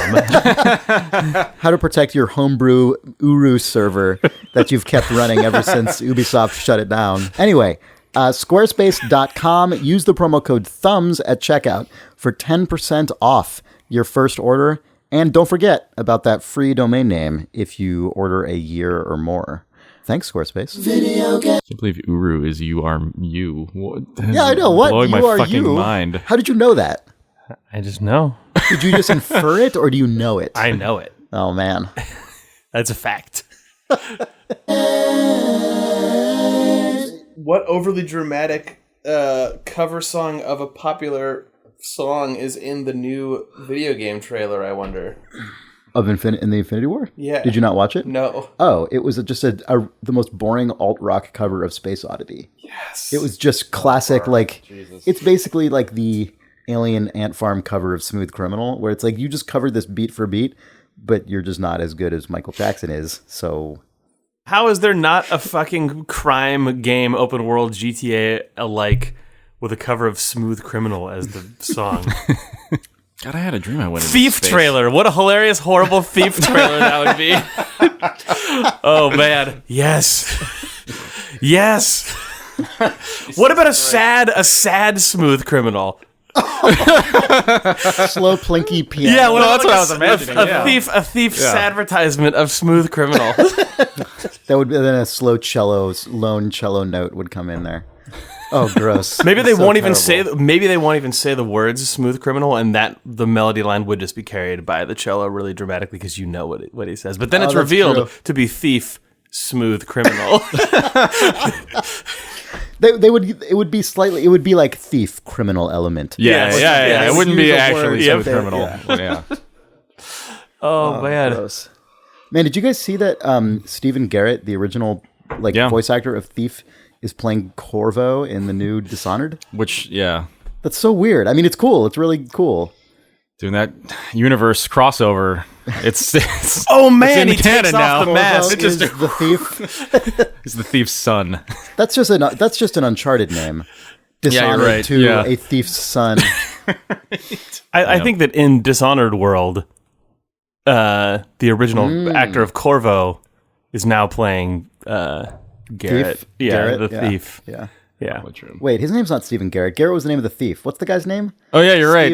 How to protect your homebrew Uru server that you've kept running ever since Ubisoft shut it down. Anyway, squarespace.com. Use the promo code THUMBS at checkout for 10% off your first order. And don't forget about that free domain name if you order a year or more. Thanks, Squarespace. I can't believe Uru is you are you. Yeah, I know. What? Blowing You my are fucking you. mind. How did you know that? I just know. Did you just infer it, or do you know it? I know it. Oh, man. That's a fact. What overly dramatic cover song of a popular song is in the new video game trailer, I wonder? In the Infinity War? Yeah. Did you not watch it? No. Oh, it was just the most boring alt-rock cover of Space Oddity. Yes. It was just classic, it's basically like the Alien Ant Farm cover of Smooth Criminal, where it's like you just covered this beat for beat, but you're just not as good as Michael Jackson is, so... How is there not a fucking crime game, open world GTA alike with a cover of Smooth Criminal as the song? God, I had a dream I went into Thief space. trailer. What a hilarious, horrible Thief trailer that would be. Oh, man. Yes. Yes. What about a sad Smooth Criminal? Slow, plinky piano. Yeah, that's what I was imagining, yeah. A thief's advertisement of Smooth Criminal. That would be then a slow lone cello note would come in there. Oh, gross. Maybe they So won't even terrible. say. Maybe they won't even say the words "smooth criminal," and that the melody line would just be carried by the cello really dramatically because you know what he says. But then it's that's revealed true. to be thief, smooth criminal. They would. It would be like thief criminal element. Yeah, Yes. yeah. Yes. It wouldn't be Use a actually word smooth there, criminal. yeah. Yeah. Oh man, Gross. Man, did you guys see that Stephen Garrett, the original voice actor of Thief, is playing Corvo in the new Dishonored? Which, yeah. That's so weird. I mean, it's cool. It's really cool. Doing that universe crossover. It's oh man, it's in he canon takes now. off the mask. Corvo is the thief. He's the thief's son. That's just an Uncharted name. Dishonored right. 2, Yeah. a thief's son. I think that in Dishonored world, the original actor of Corvo is now playing Garrett. Thief? Yeah, Garrett? the Yeah. thief. Yeah. Yeah. Wait, his name's not Stephen Garrett. Garrett was the name of the thief. What's the guy's name? Oh, yeah, you're right.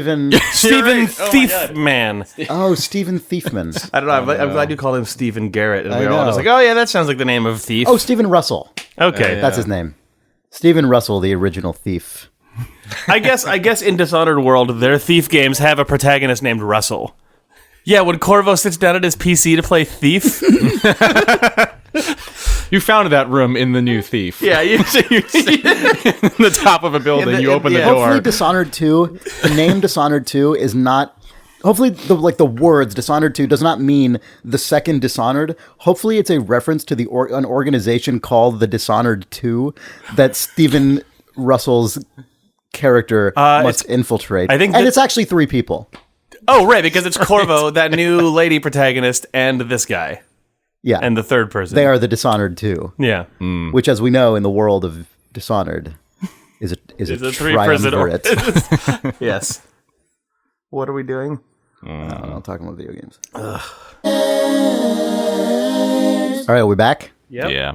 Stephen Thiefman. Oh, Stephen Thiefman. I don't know. I'm glad you called him Stephen Garrett, and I we were all know. just like, "Oh yeah, that sounds like the name of thief." Oh, Stephen Russell. okay. That's his name. Stephen Russell, the original thief. I guess in Dishonored world, their thief games have a protagonist named Russell. Yeah, when Corvo sits down at his PC to play Thief. You found that room in the new Thief. Yeah, In the top of a building, you open the door. Hopefully Dishonored 2, the name Dishonored 2 is not... Hopefully, the words Dishonored 2 does not mean the second Dishonored. Hopefully, it's a reference to an organization called the Dishonored 2 that Stephen Russell's character must infiltrate. and it's actually 3 people. Oh, right, because it's Corvo, that new lady protagonist, and this guy, Yeah. and the third person. They are the Dishonored 2, Yeah. which, as we know in the world of Dishonored, is a three-person triumvirate. Yes. What are we doing? I'm talking about video games. All right, are we back? Yep. Yeah.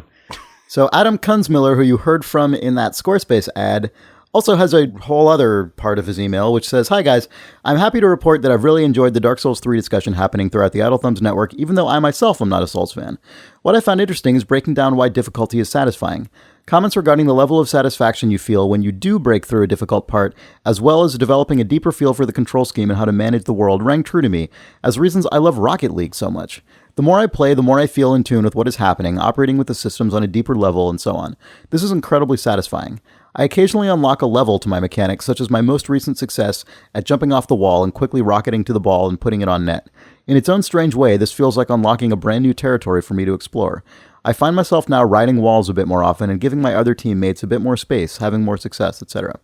So Adam Kunzmiller, who you heard from in that Squarespace ad, also has a whole other part of his email, which says, "Hi guys, I'm happy to report that I've really enjoyed the Dark Souls 3 discussion happening throughout the Idle Thumbs network, even though I myself am not a Souls fan. What I found interesting is breaking down why difficulty is satisfying. Comments regarding the level of satisfaction you feel when you do break through a difficult part, as well as developing a deeper feel for the control scheme and how to manage the world, rang true to me as reasons I love Rocket League so much. The more I play, the more I feel in tune with what is happening, operating with the systems on a deeper level, and so on. This is incredibly satisfying. I occasionally unlock a level to my mechanics, such as my most recent success at jumping off the wall and quickly rocketing to the ball and putting it on net. In its own strange way, this feels like unlocking a brand new territory for me to explore. I find myself now riding walls a bit more often and giving my other teammates a bit more space, having more success, etc.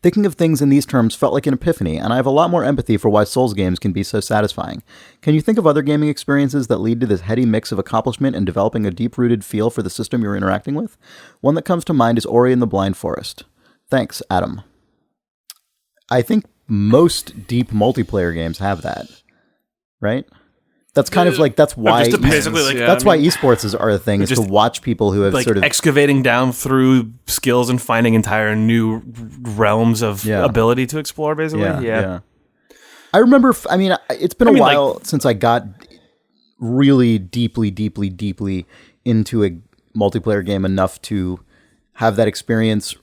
Thinking of things in these terms felt like an epiphany, and I have a lot more empathy for why Souls games can be so satisfying. Can you think of other gaming experiences that lead to this heady mix of accomplishment and developing a deep-rooted feel for the system you're interacting with? One that comes to mind is Ori and the Blind Forest. Thanks, Adam. I think most deep multiplayer games have that, right? That's kind of like, that's why basically like, why esports are a thing, is to watch people who have like sort of excavating down through skills and finding entire new realms of ability to explore, basically. Yeah. I remember, it's been a while since I got really deeply into a multiplayer game enough to have that experience,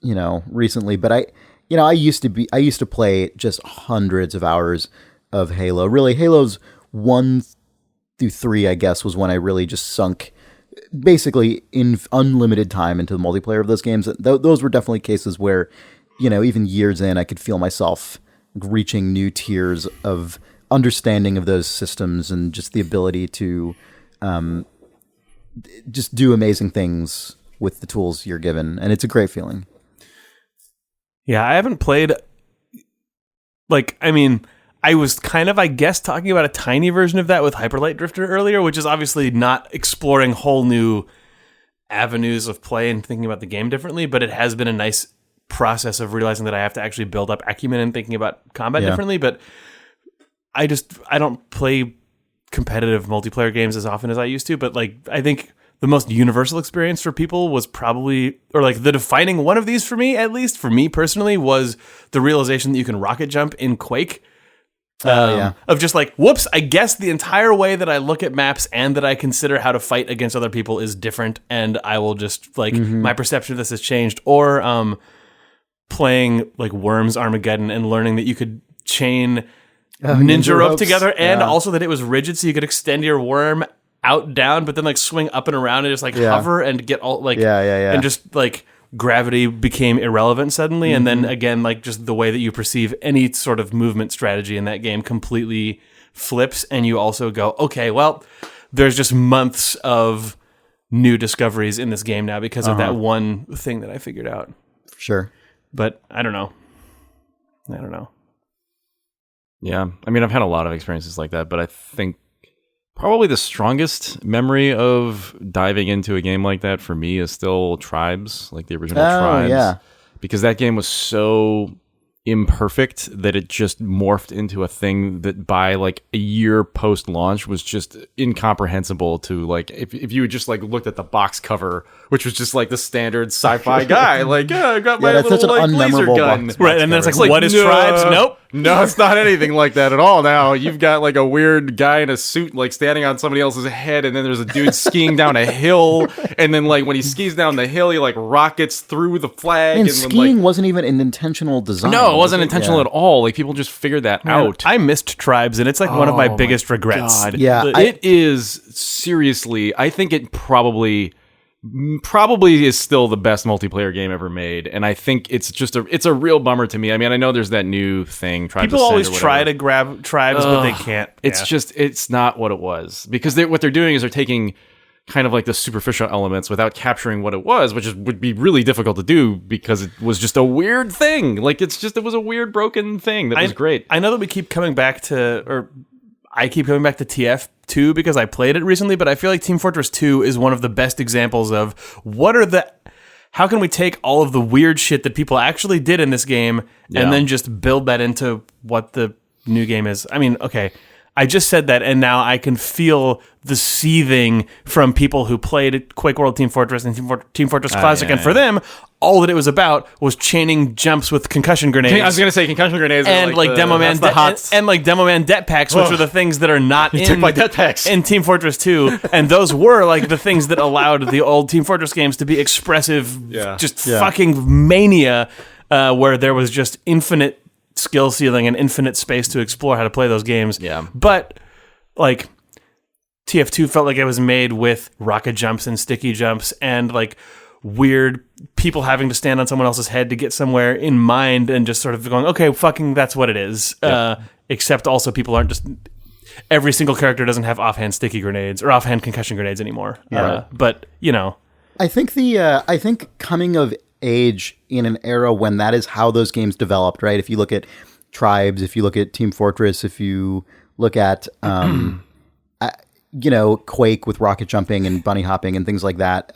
recently. But I used to play just hundreds of hours of Halo. Really, Halo's 1 through 3, I guess, was when I really just sunk basically in unlimited time into the multiplayer of those games. Those were definitely cases where, even years in, I could feel myself reaching new tiers of understanding of those systems and just the ability to just do amazing things with the tools you're given. And it's a great feeling. Yeah, I haven't played, I was kind of, I guess, talking about a tiny version of that with Hyperlight Drifter earlier, which is obviously not exploring whole new avenues of play and thinking about the game differently, but it has been a nice process of realizing that I have to actually build up acumen and thinking about combat differently. But I don't play competitive multiplayer games as often as I used to, but I think the most universal experience for people was probably, or the defining one of these for me, at least for me personally, was the realization that you can rocket jump in Quake. Of just whoops, I guess the entire way that I look at maps and that I consider how to fight against other people is different, and I will just my perception of this has changed. Or playing Worms Armageddon and learning that you could chain ninja rope together, and also that it was rigid, so you could extend your worm out down, but then swing up and around and just hover and get all and just gravity became irrelevant suddenly, and then again, just the way that you perceive any sort of movement strategy in that game completely flips, and you also go, okay, well, there's just months of new discoveries in this game now because of that one thing that I figured out. Sure. But I don't know. Yeah, I've had a lot of experiences like that, but I think probably the strongest memory of diving into a game like that for me is still Tribes, the original Tribes. Yeah. Because that game was so imperfect that it just morphed into a thing that by a year post launch was just incomprehensible to if you had just looked at the box cover, which was just the standard sci-fi guy, I got my little laser gun. Right, and then it's what is Tribes? Nope. No, it's not anything like that at all. Now you've got a weird guy in a suit standing on somebody else's head, and then there's a dude skiing down a hill, and then when he skis down the hill, he rockets through the flag. And skiing wasn't even an intentional design. No, it wasn't intentional at all. People just figured that out. I missed Tribes, and it's one of my biggest regrets. God. Yeah, it is seriously. I think it probably is still the best multiplayer game ever made, and I think it's a real bummer to me. I know there's that new thing. People always try to grab Tribes, but they can't. It's not what it was, because what they're doing is they're taking kind of the superficial elements without capturing what it was, which would be really difficult to do because it was just a weird thing. It was a weird broken thing that was great. I know that we keep coming back to, or I keep coming back to TF2 because I played it recently, but I feel like Team Fortress 2 is one of the best examples of how can we take all of the weird shit that people actually did in this game and then just build that into what the new game is. Okay, I just said that, and now I can feel the seething from people who played Quake World Team Fortress and Team Fortress Classic, and for them, all that it was about was chaining jumps with concussion grenades. I was going to say concussion grenades, and Demo Man Demo Man det packs, which are the things that are not in Team Fortress 2, and those were the things that allowed the old Team Fortress games to be expressive, fucking mania, where there was just infinite skill ceiling and infinite space to explore how to play those games. Yeah. But TF2 felt like it was made with rocket jumps and sticky jumps and weird people having to stand on someone else's head to get somewhere in mind, and just sort of going, okay, fucking that's what it is. Yeah. Except also people aren't just every single character doesn't have offhand sticky grenades or offhand concussion grenades anymore. But I think I think coming of age in an era when that is how those games developed, right? If you look at Tribes, if you look at Team Fortress, if you look at Quake with rocket jumping and bunny hopping and things like that.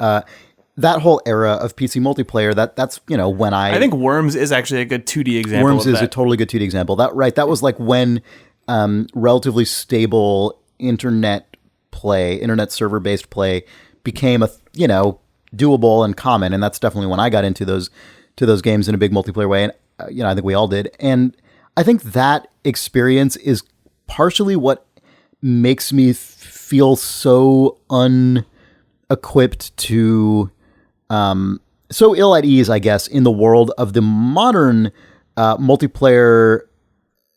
That whole era of PC multiplayer, that's when I think Worms is actually a good 2D example. Worms is a totally good 2D example. That was like when relatively stable internet server based play became a doable and common, and that's definitely when I got into those games in a big multiplayer way. And I think we all did, and I think that experience is partially what makes me feel so unequipped to. So ill at ease, I guess, in the world of the modern multiplayer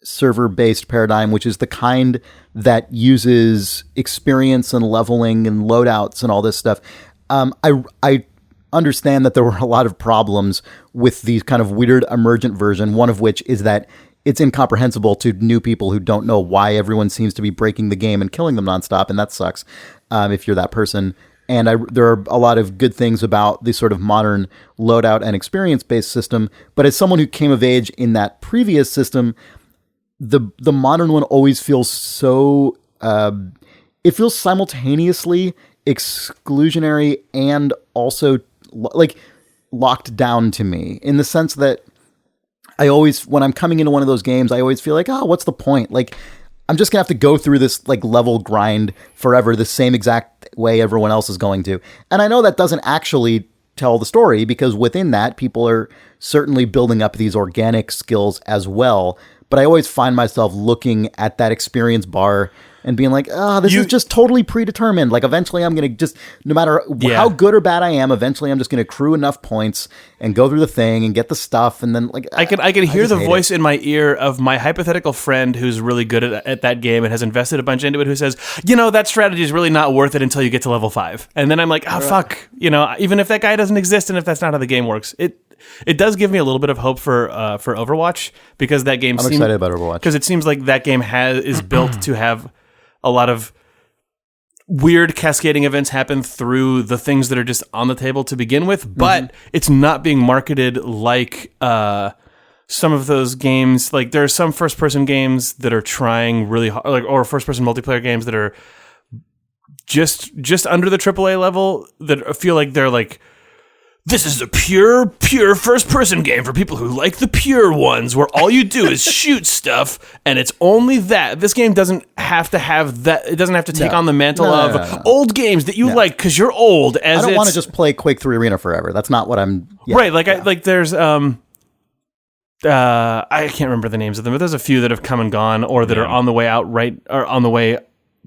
server-based paradigm, which is the kind that uses experience and leveling and loadouts and all this stuff. I understand that there were a lot of problems with the kind of weird emergent version, one of which is that it's incomprehensible to new people who don't know why everyone seems to be breaking the game and killing them nonstop, and that sucks if you're that person. And there are a lot of good things about the sort of modern loadout and experience-based system. But as someone who came of age in that previous system, the modern one always feels so... it feels simultaneously exclusionary and also like locked down to me, in the sense that I always, when I'm coming into one of those games, I always feel like, what's the point? Like, I'm just gonna have to go through this like level grind forever, the same exact way everyone else is going to. And I know that doesn't actually tell the story, because within that, people are certainly building up these organic skills as well. But I always find myself looking at that experience bar and being like, this is just totally predetermined. Like, eventually I'm going to just, no matter how good or bad I am, eventually I'm just going to accrue enough points and go through the thing and get the stuff. And then like, I can hear the voice in my ear of my hypothetical friend who's really good at that game and has invested a bunch into it, who says, that strategy is really not worth it until you get to level 5. And then I'm like, fuck, even if that guy doesn't exist and if that's not how the game works, it does give me a little bit of hope for Overwatch, because that game. I'm excited about Overwatch, because it seems like that game is built to have a lot of weird cascading events happen through the things that are just on the table to begin with, but it's not being marketed like some of those games. Like, there are some first-person games that are trying really hard, or first-person multiplayer games that are just under the AAA level, that feel like they're like, this is a pure first-person game for people who like the pure ones, where all you do is shoot stuff, and it's only that. This game doesn't have to have that. It doesn't have to take on the mantle of old games that you like because you're old. I don't want to just play Quake 3 Arena forever. That's not what I'm... right, there's... I can't remember the names of them, but there's a few that have come and gone, or that are on the way out or on the way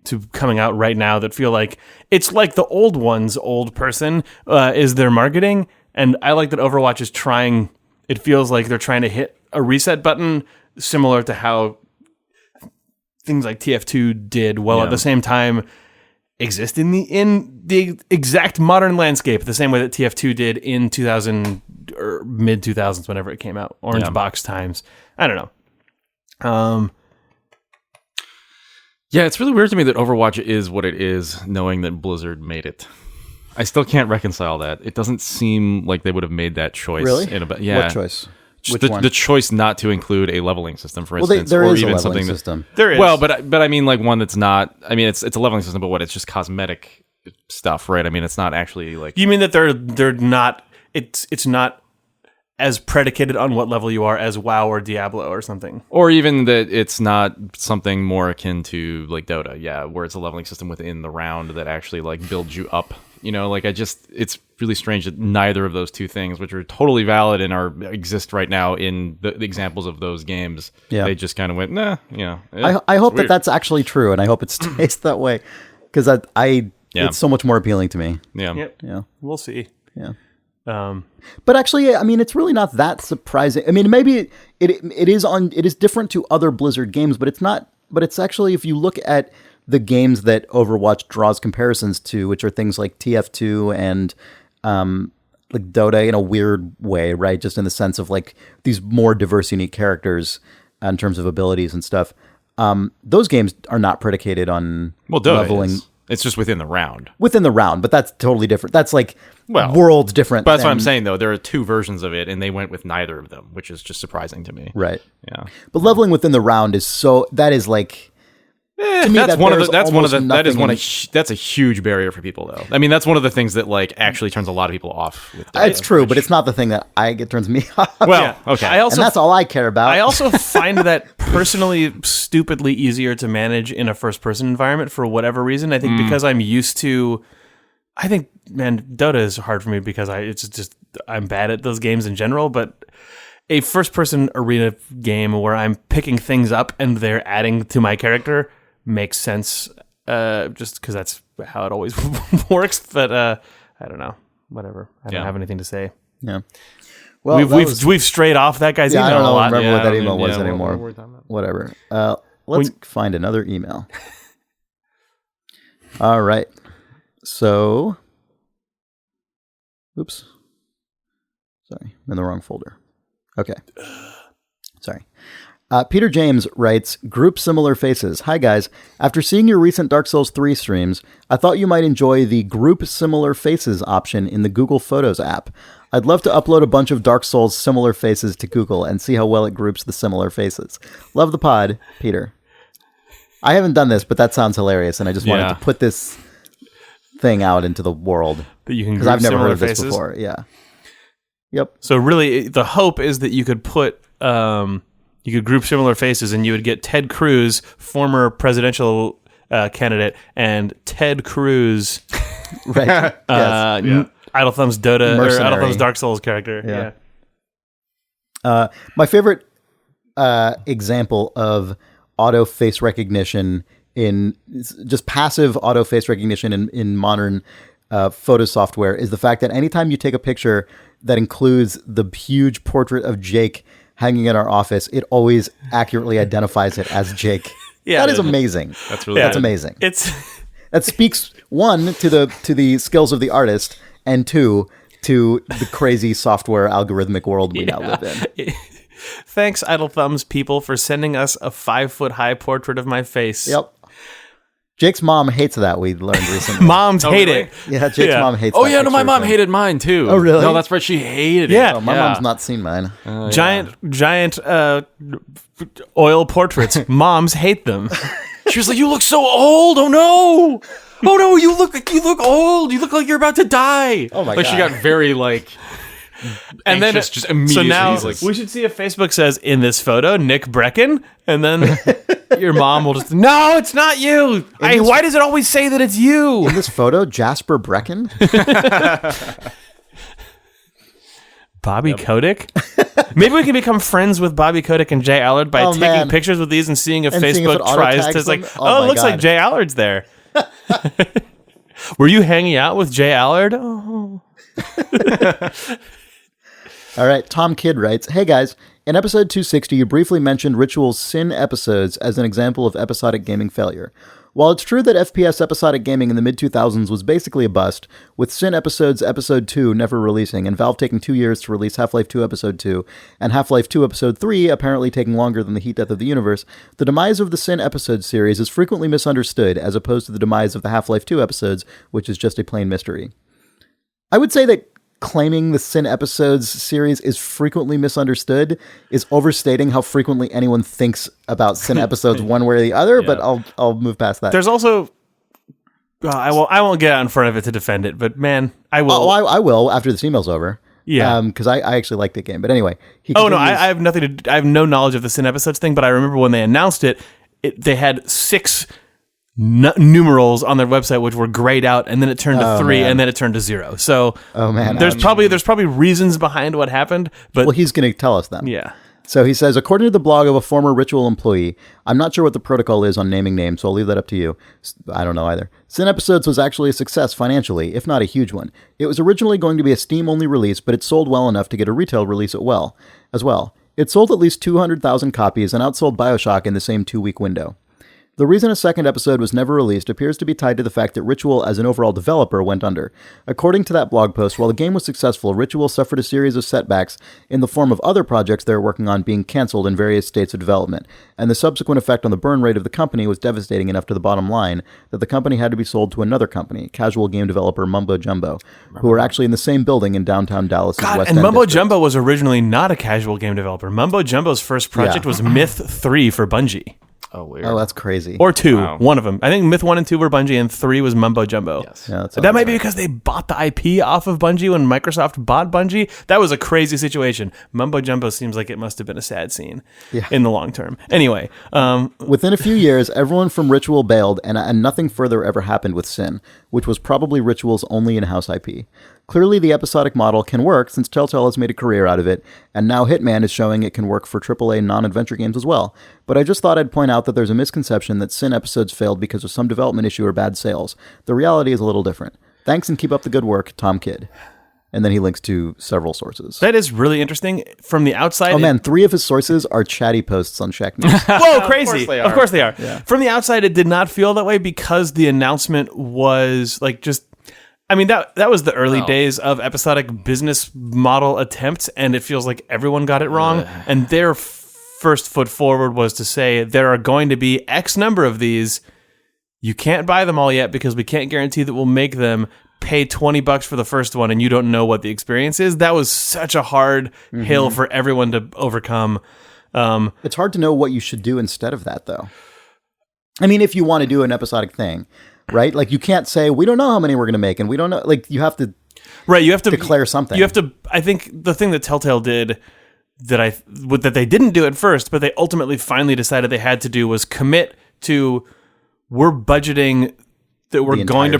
to coming out right now, that feel like it's like the old ones. Old person is their marketing, and I like that Overwatch is trying. It feels like they're trying to hit a reset button, similar to how things like TF2 did, while at the same time exist in the exact modern landscape, the same way that TF2 did in 2000 or mid 2000s, whenever it came out. Orange box times. I don't know. Yeah, it's really weird to me that Overwatch is what it is, knowing that Blizzard made it. I still can't reconcile that. It doesn't seem like they would have made that choice. Really? Yeah. What choice? The choice not to include a leveling system, for instance. There or is even a leveling something system. There is. Well, but I mean, like, one that's not... I mean, it's a leveling system, but it's just cosmetic stuff, right? I mean, it's not actually like... You mean that they're not... It's not as predicated on what level you are as WoW or Diablo or something. Or even that it's not something more akin to like Dota, where it's a leveling system within the round that actually like builds you up. It's really strange that neither of those two things, which are totally valid and exist right now in the examples of those games, they just kind of went, nah, I hope that that's actually true, and I hope it stays that way, because it's so much more appealing to me. Yeah. We'll see. Yeah. But actually, I mean, it's really not that surprising. I mean, maybe it is different to other Blizzard games, but it's not. But it's actually, if you look at the games that Overwatch draws comparisons to, which are things like TF2 and like Dota in a weird way, right? Just in the sense of like these more diverse, unique characters in terms of abilities and stuff. Those games are not predicated on Dota leveling is. It's just within the round. within the round, but that's totally different. That's like Well, worlds different. But that's what than- I'm saying, though. There are two versions of it, and they went with neither of them, which is just surprising to me. Right. Yeah. But leveling within the round is that is like, to me, That's one of the. there's That's a huge barrier for people, though. I mean, that's one of the things that like actually turns a lot of people off. With Dota, it's true, but it's not the thing that it turns me off. Well, okay. I also and that's all I care about. I also find that personally stupidly easier to manage in a first-person environment for whatever reason. I think because I'm used to. I think, man, Dota is hard for me because I'm bad at those games in general. But a first-person arena game where I'm picking things up and they're adding to my character makes sense. Just because that's how it always works. But I don't know. Whatever. I don't have anything to say. Yeah. Well, we've strayed off that guy's email I don't a lot. remember what that email was yeah, anymore. we're talking about. Whatever. Let's find another email. All right. So, oops. Sorry, I'm in the wrong folder. Okay. Sorry. Peter James writes, Group Similar Faces. Hi, guys. After seeing your recent Dark Souls 3 streams, I thought you might enjoy the Group Similar Faces option in the Google Photos app. I'd love to upload a bunch of Dark Souls similar faces to Google and see how well it groups the similar faces. Love the pod, Peter. I haven't done this, but that sounds hilarious, and I just wanted to put this thing out into the world. That you can because group I've never similar heard of this faces. before. Yeah. Yep. So really, the hope is that you could put, you could group similar faces, and you would get Ted Cruz, former presidential candidate, and Ted Cruz, Right. Yes. Idle Thumbs Dota or Mercenary. Idle Thumbs Dark Souls character. Yeah. My favorite example of auto face recognition in just passive auto face recognition in modern photo software is the fact that anytime you take a picture that includes the huge portrait of Jake hanging in our office, it always accurately identifies it as Jake. Yeah, that is amazing. That's really That's good. amazing. That speaks, one, to the skills of the artist, and two, to the crazy software algorithmic world we now live in. Thanks, Idle Thumbs people, for sending us a 5-foot-high portrait of my face. Yep. Jake's mom hates that, we learned recently. Moms hate really? it. Yeah, Jake's mom hates Oh that yeah, no, my picture mom thing. hated mine too. Oh, really? No, that's right. She hated it. Yeah. Oh, my mom's not seen mine. Giant oil portraits. Moms hate them. She was like, "You look so old. Oh no, oh no, you look old. You look like you're about to die." Oh my like she God. got very like, And then anxious just immediately. So now She's like, we should see if Facebook says in this photo Nick Brecken, and then your mom will just no, it's not you. Why does it always say that it's you? In this photo, Jasper Brecken? Bobby Kotick? Maybe we can become friends with Bobby Kotick and Jay Allard by Oh, taking man. pictures with these and seeing if And seeing if Facebook it auto tries tags to like, them? oh, Oh it my looks like God. Jay Allard's there. Were you hanging out with Jay Allard? Oh. All right, Tom Kidd writes, Hey guys, in episode 260, you briefly mentioned Ritual's Sin episodes as an example of episodic gaming failure. While it's true that FPS episodic gaming in the mid-2000s was basically a bust, with Sin Episodes Episode 2 never releasing, and Valve taking 2 years to release Half-Life 2 Episode 2, and Half-Life 2 Episode 3 apparently taking longer than the heat death of the universe, the demise of the Sin Episodes series is frequently misunderstood, as opposed to the demise of the Half-Life 2 episodes, which is just a plain mystery. I would say that claiming the Sin Episodes series is frequently misunderstood is overstating how frequently anyone thinks about Sin Episodes one way or the other, but I'll move past that. There's also, I won't get out in front of it to defend it, but man, I will. Oh, I will after this email's over. Yeah. Because I actually like the game. But anyway. Oh no, I have nothing to. I have no knowledge of the Sin Episodes thing, but I remember when they announced it, they had 6 numerals on their website which were grayed out, and then it turned to 3, man. and then it turned to 0. So man. there's probably reasons behind what happened, but Well, he's going to tell us them. yeah. So he says, according to the blog of a former Ritual employee, I'm not sure what the protocol is on naming names, so I'll leave that up to you. I don't know either. Sin Episodes was actually a success financially, if not a huge one. It was originally going to be a Steam-only release, but it sold well enough to get a retail release as well. It sold at least 200,000 copies and outsold BioShock in the same 2-week window. The reason a second episode was never released appears to be tied to the fact that Ritual as an overall developer went under. According to that blog post, while the game was successful, Ritual suffered a series of setbacks in the form of other projects they were working on being cancelled in various states of development, and the subsequent effect on the burn rate of the company was devastating enough to the bottom line that the company had to be sold to another company, casual game developer Mumbo Jumbo, who are actually in the same building in downtown Dallas' West End and Mumbo district. Jumbo was originally not a casual game developer. Mumbo Jumbo's first project was Myth 3 for Bungie. Oh, weird. Oh, that's crazy. Or 2, Wow. one of them. I think Myth 1 and 2 were Bungie, and 3 was Mumbo Jumbo. Yes. Yeah, That might be because they bought the IP off of Bungie when Microsoft bought Bungie. That was a crazy situation. Mumbo Jumbo seems like it must have been a sad scene in the long term. Anyway. Within a few years, everyone from Ritual bailed, and nothing further ever happened with Sin, which was probably Ritual's only in-house IP. Clearly, the episodic model can work since Telltale has made a career out of it, and now Hitman is showing it can work for AAA non-adventure games as well. But I just thought I'd point out that there's a misconception that Sin episodes failed because of some development issue or bad sales. The reality is a little different. Thanks and keep up the good work, Tom Kidd. And then he links to several sources. That is really interesting. From the outside... Oh man, 3 of his sources are chatty posts on Shack News. Whoa, crazy. Of course they are. Yeah. From the outside, it did not feel that way because the announcement was like just... I mean, that was the early days of episodic business model attempts, and it feels like everyone got it wrong. And their first foot forward was to say, there are going to be X number of these. You can't buy them all yet because we can't guarantee that we'll make them. Pay $20 for the first one, and you don't know what the experience is. That was such a hard hill for everyone to overcome. It's hard to know what you should do instead of that, though. I mean, if you want to do an episodic thing, right? Like, you can't say, we don't know how many we're going to make, and we don't know. Like, you have to you have to declare something. You have to. I think the thing that Telltale did that they didn't do at first, but they ultimately finally decided they had to do was commit to we're budgeting that we're going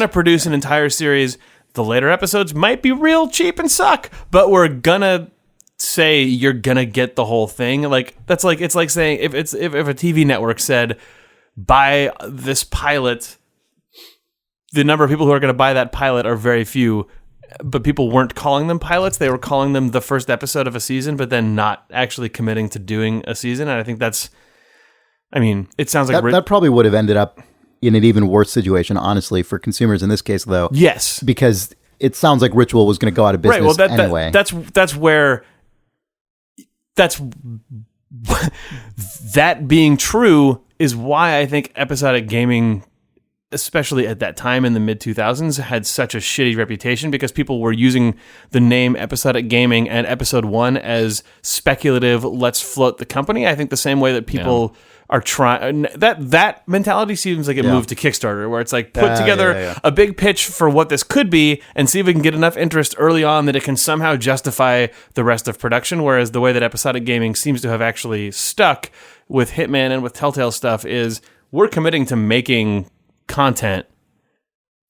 to produce an entire series. The later episodes might be real cheap and suck, but we're gonna say you're gonna get the whole thing. Like it's like saying if a TV network said buy this pilot, the number of people who are going to buy that pilot are very few, but people weren't calling them pilots. They were calling them the first episode of a season, but then not actually committing to doing a season. And I think it sounds like that probably would have ended up in an even worse situation, honestly, for consumers in this case, though. Yes. Because it sounds like Ritual was going to go out of business anyway. That being true is why I think episodic gaming, especially at that time in the mid-2000s, had such a shitty reputation because people were using the name episodic gaming and episode 1 as speculative, let's float the company. I think the same way that people are trying... That mentality seems like it moved to Kickstarter, where it's like, put together a big pitch for what this could be and see if we can get enough interest early on that it can somehow justify the rest of production, whereas the way that episodic gaming seems to have actually stuck with Hitman and with Telltale stuff is we're committing to making content.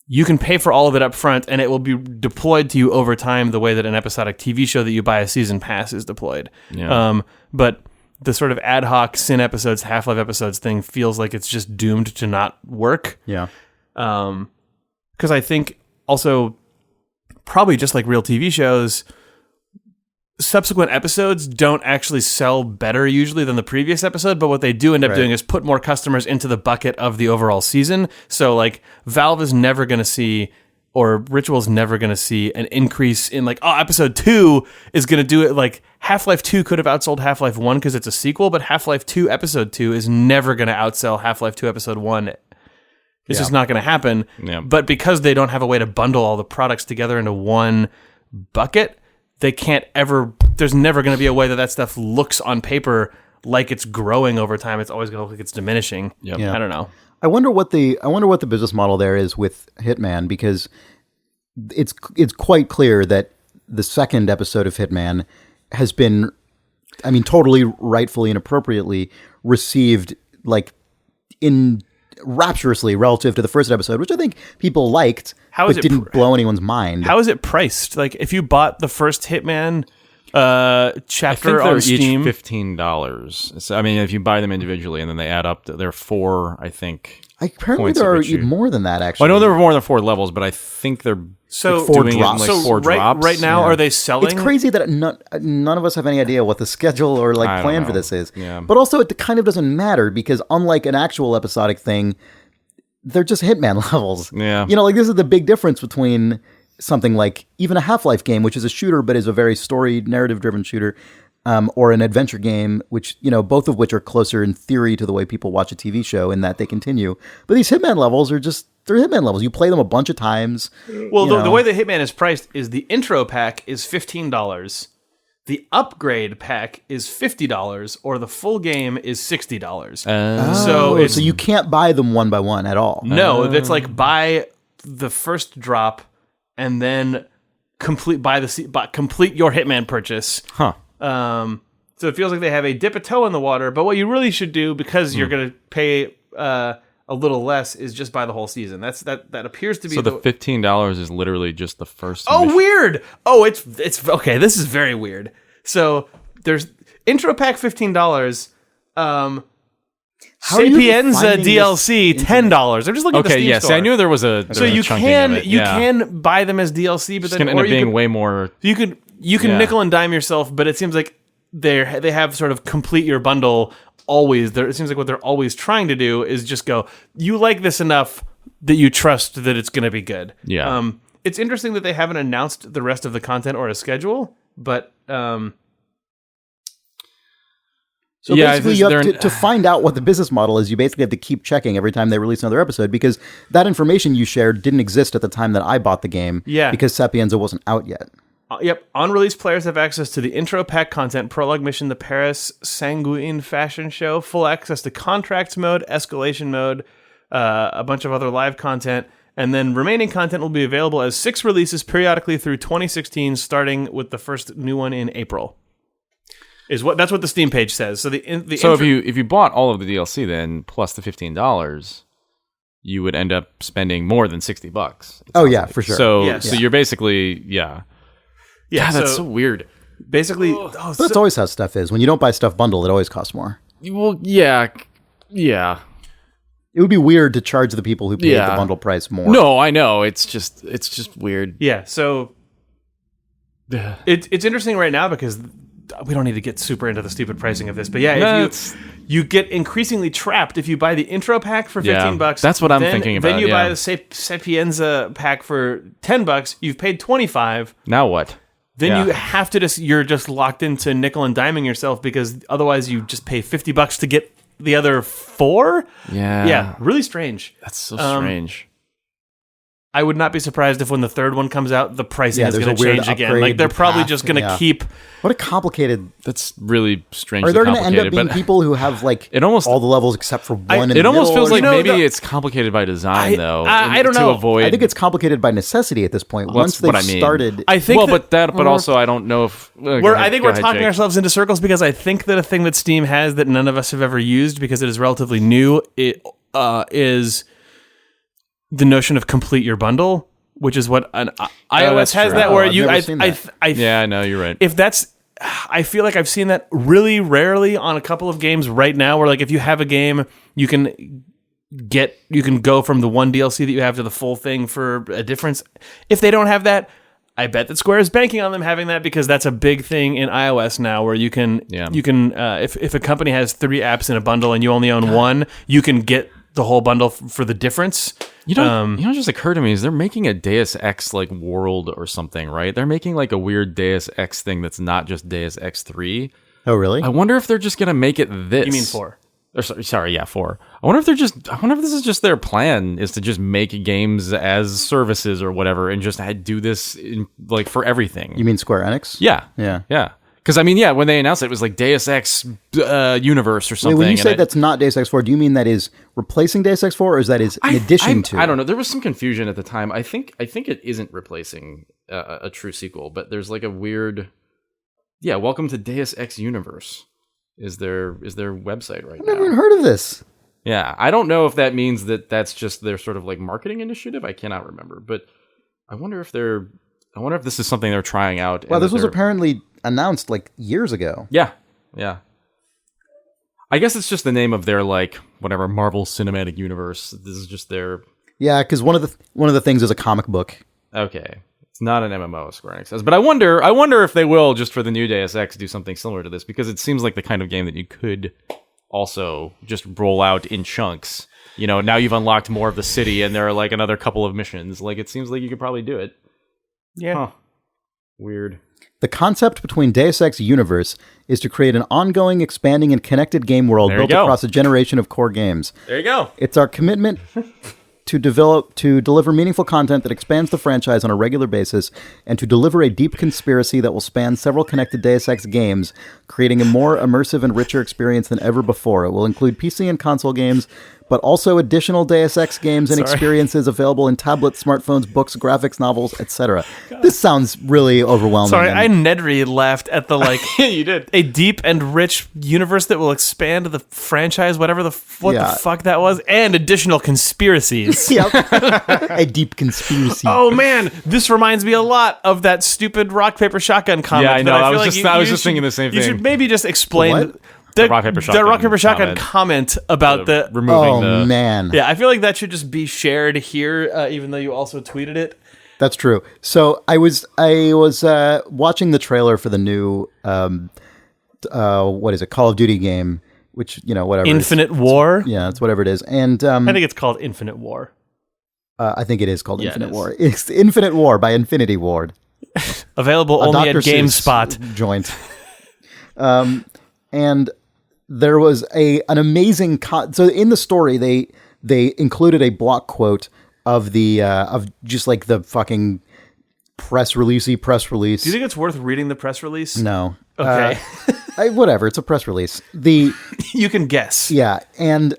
You can pay for all of it up front and it will be deployed to you over time the way that an episodic TV show that you buy a season pass is deployed. But the sort of ad hoc Sin episodes, Half-Life episodes thing feels like it's just doomed to not work. Yeah. Because I think also probably just like real TV shows, subsequent episodes don't actually sell better usually than the previous episode, but what they do end up doing is put more customers into the bucket of the overall season. So like Valve is never going to see, or Ritual's never going to see an increase in like, episode 2 is going to do it. Like Half-Life 2 could have outsold Half-Life 1 because it's a sequel, but Half-Life 2 episode 2 is never going to outsell Half-Life 2 episode 1. It's just not going to happen. Yeah. But because they don't have a way to bundle all the products together into one bucket, they can't ever, there's never going to be a way that stuff looks on paper like it's growing over time. It's always going to look like it's diminishing. Yep. I don't know. I wonder what the business model there is with Hitman, because it's quite clear that the second episode of Hitman has been, I mean, totally rightfully and appropriately received like rapturously relative to the first episode, which I think people liked, but didn't blow anyone's mind. How is it priced? Like if you bought the first Hitman Chapter they're on Steam. each $15. So, I mean, if you buy them individually and then they add up, they're 4, I think. Apparently points there at are which you- even more than that, Well, actually. I know there were more than 4 levels, but I think they're So four doing drops. it in like So 4 right, drops. right now, are they selling? It's crazy that none of us have any idea what the schedule or I don't plan for know. this is. Yeah. But also, it kind of doesn't matter because unlike an actual episodic thing, they're just Hitman levels. Yeah. Like this is the big difference between something like even a Half-Life game, which is a shooter but is a very story narrative-driven shooter, or an adventure game, which both of which are closer in theory to the way people watch a TV show in that they continue. But these Hitman levels are they're Hitman levels. You play them a bunch of times. Well, the way that Hitman is priced is the intro pack is $15, the upgrade pack is $50, or the full game is $60. So you can't buy them one by one at all. no, that's like buy the first drop and then complete your Hitman purchase. Huh. So it feels like they have a dip a toe in the water, but what you really should do, because you're going to pay a little less, is just buy the whole season. That appears to be. So the $15 is literally just the first. Oh, mission. weird. Oh, it's okay. This is very weird. So there's intro pack $15. How are you Sapienza finding DLC this $10. I'm just looking at the Okay, Steam yes, store. I knew there was a. So you can buy them as DLC, but It's then going to end up you being could- way more. You can Yeah. nickel and dime yourself, but it seems like they have sort of complete your bundle always. It seems like what they're always trying to do is just go, you like this enough that you trust that it's going to be good. Yeah. It's interesting that they haven't announced the rest of the content or a schedule, but So Yeah, basically, you have to find out what the business model is. You basically have to keep checking every time they release another episode because that information you shared didn't exist at the time that I bought the game. Yeah. Because Sapienza wasn't out yet. Yep. On-release players have access to the intro pack content, prologue mission, the Paris Sanguine fashion show, full access to contracts mode, escalation mode, a bunch of other live content, and then remaining content will be available as 6 releases periodically through 2016, starting with the first new one in April. That's what the Steam page says. So if you bought all of the DLC then plus the $15, you would end up spending more than $60. Oh yeah, for sure. So Yes. so you're basically yeah, God, that's so weird. basically. But that's always how stuff is. When you don't buy stuff bundled, it always costs more. Well, yeah. It would be weird to charge the people who paid Yeah. the bundle price more. No, I know. It's just weird. Yeah, so it's interesting right now because we don't need to get super into the stupid pricing of this, but yeah, No, if you get increasingly trapped if you buy the intro pack for $15. That's what I'm then- thinking Then about, you buy yeah. the Sapienza pack for $10. You've paid $25. Now what? Then Yeah. you have to you're just locked into nickel and diming yourself because otherwise you just pay $50 to get the other 4. Yeah. Yeah, really strange. That's so strange. I would not be surprised if when the third one comes out, the pricing is there's going a to weird change again. upgrade Like they're probably path, just going to yeah. keep. What a complicated. That's really strangely Are there going to end complicated. up being but people who have like It almost- all the levels except for one? in it the almost middle feels or like something? maybe it's complicated by design, though. I don't to know. avoid. I think it's complicated by necessity at this point. Well, Once that's what they've I mean. started, I think. but also I don't know if I think we're talking ourselves into circles because I think that a thing that Steam has that none of us have ever used because it is relatively new is the notion of complete your bundle, which is what an iOS that's has true. that where I've you never seen that. Yeah, I know you're right. if that's I feel like I've seen that really rarely on a couple of games right now where like if you have a game you can go from the one DLC that you have to the full thing for a difference. If they don't have that, I bet that Square is banking on them having that because that's a big thing in iOS now where you can if a company has 3 apps in a bundle and you only own one, you can get the whole bundle for the difference. You know what just occurred to me is they're making a Deus Ex like world or something, right? They're making like a weird Deus Ex thing that's not just Deus Ex 3. oh really? I wonder if they're just gonna make it this. You mean 4? Or sorry, 4. I wonder if this is just their plan is to just make games as services or whatever and just do this like for everything. You mean Square Enix? Yeah. Yeah. Because I mean, yeah, when they announced it, it was like Deus Ex Universe or something. Wait, when you say and that's not Deus Ex 4, do you mean that is replacing Deus Ex 4 or is that is in addition to? I don't know. There was some confusion at the time. I think it isn't replacing a true sequel, but there's like a weird. Yeah, welcome to Deus Ex Universe. Is their website right I've now? never even heard of this. Yeah, I don't know if that means that's just their sort of like marketing initiative. I cannot remember, but I wonder if this is something they're trying out. Well, and this that was they're- apparently announced like years ago. Yeah. I guess it's just the name of their like whatever Marvel Cinematic Universe. This is just their. Yeah, because one of the things is a comic book. Okay, it's not an MMO, Square Enix says, but I wonder if they will just for the new Deus Ex do something similar to this, because it seems like the kind of game that you could also just roll out in chunks. You know, now you've unlocked more of the city, and there are like another couple of missions. Like it seems like you could probably do it. Yeah. Huh. Weird. The concept between Deus Ex Universe is to create an ongoing, expanding, and connected game world There you built go. across a generation of core games. There you go. It's our commitment to deliver meaningful content that expands the franchise on a regular basis, and to deliver a deep conspiracy that will span several connected Deus Ex games, creating a more immersive and richer experience than ever before. It will include PC and console games, but also additional Deus Ex games and experiences available in tablets, smartphones, books, graphics, novels, etc. This sounds really overwhelming. Sorry, I Nedry laughed at the like. You did. A deep and rich universe that will expand the franchise, whatever the fuck that was, and additional conspiracies. Yep. A deep conspiracy. Oh man, this reminds me a lot of that stupid rock paper shotgun comment. Yeah, I know. that I feel was like just- I was just thinking the same You thing. should maybe just explain What? the rock, paper, the rock paper shotgun comment. comment about the. Removing the. Man. Yeah, I feel like that should just be shared here, even though you also tweeted it. That's true. So I was watching the trailer for the new what is it, Call of Duty game, which, you know, whatever. Infinite War. Yeah, it's whatever it is. And I think it's called Infinite War. I think it is called Yeah, Infinite it is. War. It's Infinite War by Infinity Ward. Available A only at Dr. Seuss GameSpot. joint. And there was an amazing so in the story they included a block quote of the of just like the fucking press release. Do you think it's worth reading the press release? No. Okay. Whatever, it's a press release. You can guess. Yeah, and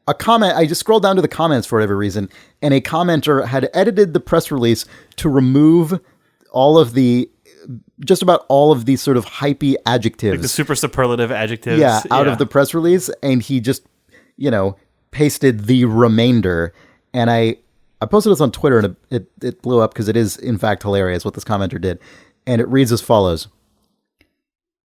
a comment, I just scrolled down to the comments for whatever reason, and a commenter had edited the press release to remove just about all of these sort of hypey adjectives. The super superlative adjectives. Out of the press release, and he just, pasted the remainder. And I posted this on Twitter, and it blew up because it is, in fact, hilarious what this commenter did. And it reads as follows.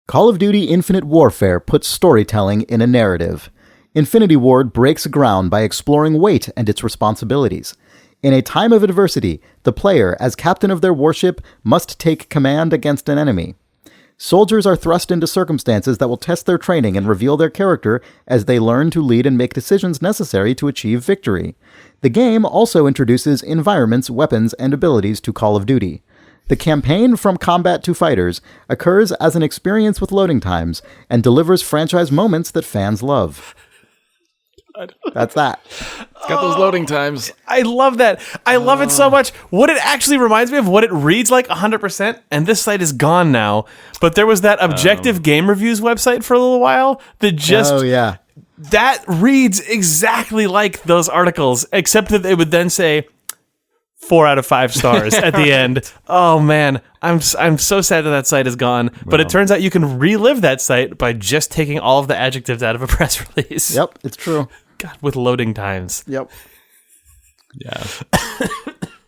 Call of Duty Infinite Warfare puts storytelling in a narrative. Infinity Ward breaks ground by exploring weight and its responsibilities. In a time of adversity, the player, as captain of their warship, must take command against an enemy. Soldiers are thrust into circumstances that will test their training and reveal their character as they learn to lead and make decisions necessary to achieve victory. The game also introduces environments, weapons, and abilities to Call of Duty. The campaign From Combat to Fighters occurs as an experience with loading times and delivers franchise moments that fans love. That's that. It's got those loading times. I love that. I love it so much. What it actually reminds me of, what it reads like 100%, and this site is gone now, but there was that objective game reviews website for a little while that just... Oh, yeah. That reads exactly like those articles, except that they would then say 4 out of 5 stars at the end. Oh man, I'm so sad that site is gone. But it turns out you can relive that site by just taking all of the adjectives out of a press release. Yep, it's true. God, with loading times. Yep. Yeah.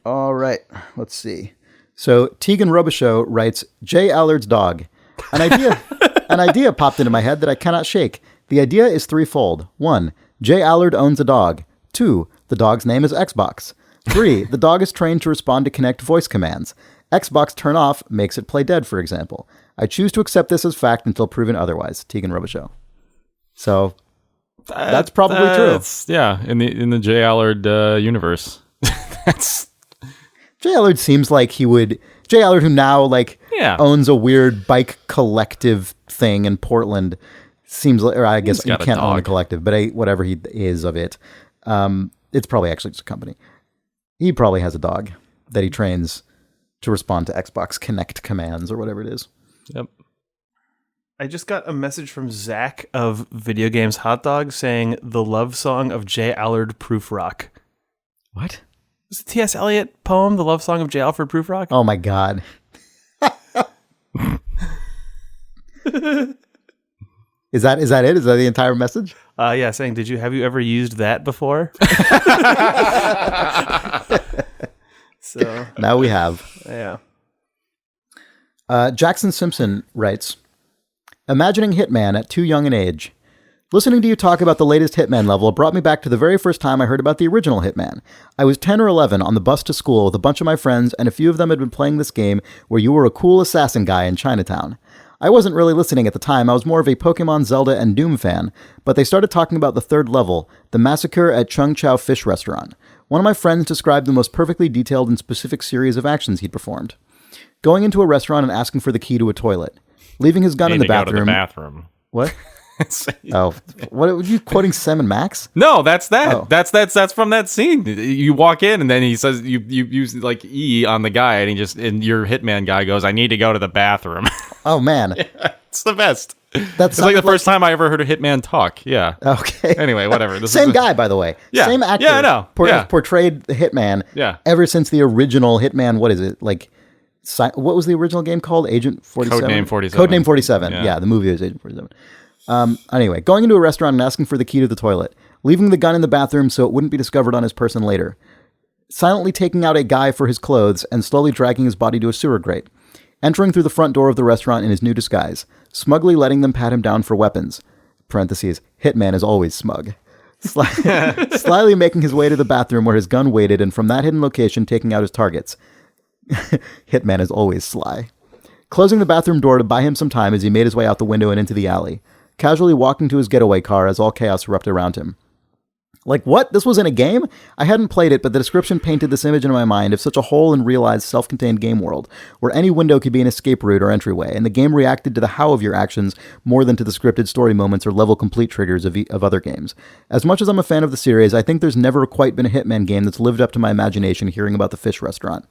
All right, let's see. So Tegan Robichaux writes, J. Allard's dog. An idea popped into my head that I cannot shake. The idea is threefold. 1, J. Allard owns a dog. 2, the dog's name is Xbox. 3, the dog is trained to respond to Kinect voice commands. Xbox turn off makes it play dead, for example. I choose to accept this as fact until proven otherwise. Tegan Robichaux. So that's probably true. Yeah, in the J. Allard universe. That's J. Allard seems like he would... J. Allard, who now owns a weird bike collective thing in Portland, seems like... Or I guess you can't own a collective, but whatever he is of it. It's probably actually just a company. He probably has a dog that he trains to respond to Xbox Kinect commands or whatever it is. Yep. I just got a message from Zach of Video Games Hot Dog saying the love song of J. Allard Proof Rock. What? Is the T.S. Eliot poem, The Love Song of J. Alfred Proof Rock? Oh my God. Is that it? Is that the entire message? Yeah, saying, have you ever used that before? So now we have. Yeah. Jackson Simpson writes, imagining Hitman at too young an age. Listening to you talk about the latest Hitman level brought me back to the very first time I heard about the original Hitman. I was 10 or 11 on the bus to school with a bunch of my friends, and a few of them had been playing this game where you were a cool assassin guy in Chinatown. I wasn't really listening at the time, I was more of a Pokemon, Zelda, and Doom fan, but they started talking about the third level, the massacre at Chung Chao Fish Restaurant. One of my friends described the most perfectly detailed and specific series of actions he'd performed. Going into a restaurant and asking for the key to a toilet. Leaving his gun in the bathroom. Go to the bathroom. What? Oh, what were you quoting Sam and Max? No, that's that. Oh. That's from that scene. You walk in and then he says you use like E on the guy and your hitman guy goes, I need to go to the bathroom. Oh man. Yeah, it's the best. That's like the first time I ever heard a hitman talk. Yeah. Okay. Anyway, whatever. Same guy, by the way. Yeah. Same actor. Yeah, I know. Portrayed the hitman. Yeah. Ever since the original Hitman, what is it? Like, what was the original game called? Agent 47? Codename 47. Codename 47. Yeah, the movie was Agent 47. Anyway, going into a restaurant and asking for the key to the toilet. Leaving the gun in the bathroom so it wouldn't be discovered on his person later. Silently taking out a guy for his clothes and slowly dragging his body to a sewer grate. Entering through the front door of the restaurant in his new disguise. Smugly letting them pat him down for weapons. Parentheses, Hitman is always smug. Slyly making his way to the bathroom where his gun waited and from that hidden location taking out his targets. Hitman is always sly. Closing the bathroom door to buy him some time as he made his way out the window and into the alley. Casually walking to his getaway car as all chaos erupted around him. Like, what? This was in a game? I hadn't played it, but the description painted this image in my mind of such a whole and realized self-contained game world, where any window could be an escape route or entryway, and the game reacted to the how of your actions more than to the scripted story moments or level complete triggers of other games. As much as I'm a fan of the series, I think there's never quite been a Hitman game that's lived up to my imagination hearing about the fish restaurant.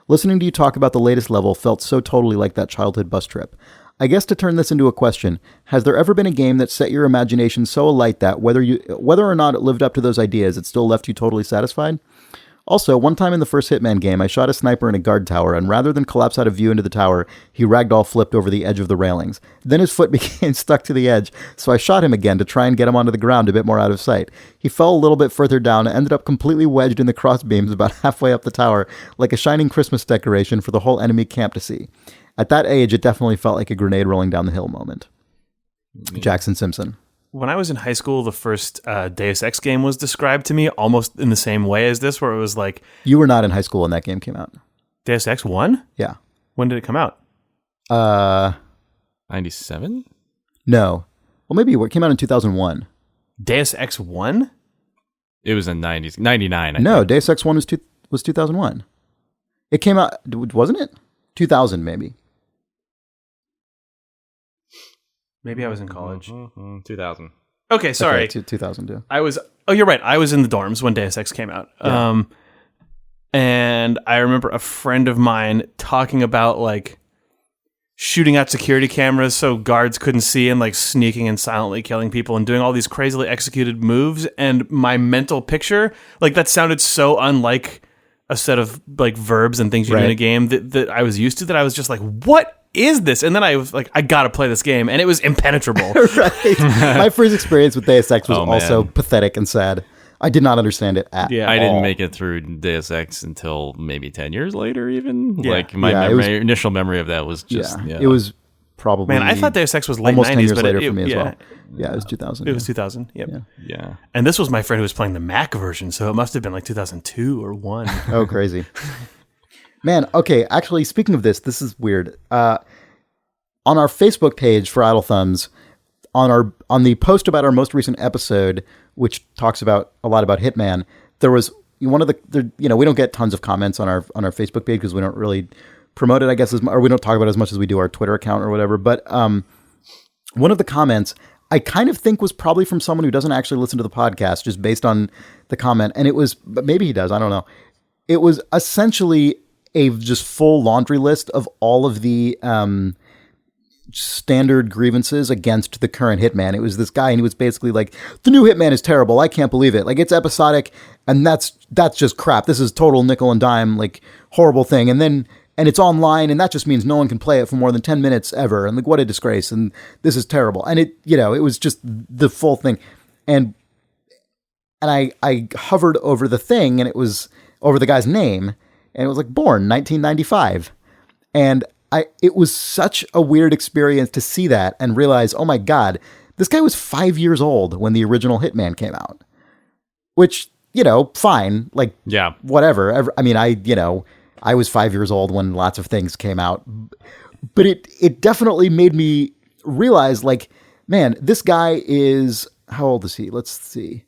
Listening to you talk about the latest level felt so totally like that childhood bus trip. I guess to turn this into a question, has there ever been a game that set your imagination so alight that whether or not it lived up to those ideas, it still left you totally satisfied? Also, one time in the first Hitman game, I shot a sniper in a guard tower, and rather than collapse out of view into the tower, he ragdoll flipped over the edge of the railings. Then his foot became stuck to the edge, so I shot him again to try and get him onto the ground a bit more out of sight. He fell a little bit further down and ended up completely wedged in the crossbeams about halfway up the tower, like a shining Christmas decoration for the whole enemy camp to see. At that age, it definitely felt like a grenade rolling down the hill moment. Jackson Simpson. When I was in high school, the first Deus Ex game was described to me almost in the same way as this, where it was like... You were not in high school when that game came out. Deus Ex 1? Yeah. When did it come out? 97? No. Well, maybe it came out in 2001. Deus Ex 1? It was in 90s. 99, I No, think. Deus Ex 1 was 2001. It came out... Wasn't it? 2000, maybe. Maybe I was in college. 2000. Okay, sorry. Okay, 2002. Oh, you're right. I was in the dorms when Deus Ex came out. Yeah. And I remember a friend of mine talking about like shooting out security cameras so guards couldn't see and like sneaking and silently killing people and doing all these crazily executed moves. And my mental picture, like that sounded so unlike a set of like verbs and things you do in a game that I was used to, that I was just like, what is this? And then I was like, I gotta play this game, and it was impenetrable. Right. My first experience with Deus Ex was also pathetic and sad. I did not understand it at all. I didn't make it through Deus Ex until maybe 10 years later, even. Yeah. Like, my initial memory of that was just... It was probably... Man, I thought Deus Ex was late almost 90s, 10 years but later for me as well. Yeah, it was 2000. It was 2000, yep. Yeah. And this was my friend who was playing the Mac version, so it must have been like 2002 or 1. Oh, crazy. Man, okay, actually, speaking of this is weird. On our Facebook page for Idle Thumbs, on the post about our most recent episode, which talks about a lot about Hitman, there was one of the we don't get tons of comments on our Facebook page because we don't really promote it, I guess, or we don't talk about it as much as we do our Twitter account or whatever. But one of the comments I kind of think was probably from someone who doesn't actually listen to the podcast, just based on the comment, and it was, but maybe he does, I don't know. It was essentially a just full laundry list of all of the standard grievances against the current Hitman. It was this guy, and he was basically like, the new Hitman is terrible. I can't believe it. Like, it's episodic, and that's just crap. This is total nickel and dime, like, horrible thing. And it's online, and that just means no one can play it for more than 10 minutes ever. And like, what a disgrace. And this is terrible. And it was just the full thing. And I hovered over the thing, and it was over the guy's name, and it was like born 1995. And it was such a weird experience to see that and realize, oh my God, this guy was 5 years old when the original Hitman came out, which, fine, like, Yeah. whatever. I mean, I was 5 years old when lots of things came out, but it definitely made me realize, like, man, this guy is, how old is he? Let's see.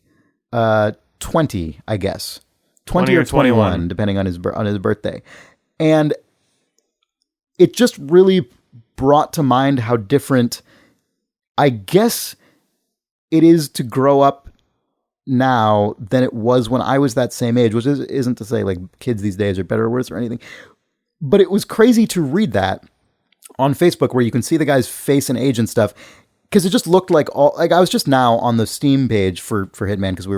20, I guess. 20 or 21, depending on his birthday. And it just really brought to mind how different, I guess, it is to grow up now than it was when I was that same age, which isn't to say like kids these days are better or worse or anything. But it was crazy to read that on Facebook where you can see the guy's face and age and stuff. Because it just looked like I was just now on the Steam page for Hitman because we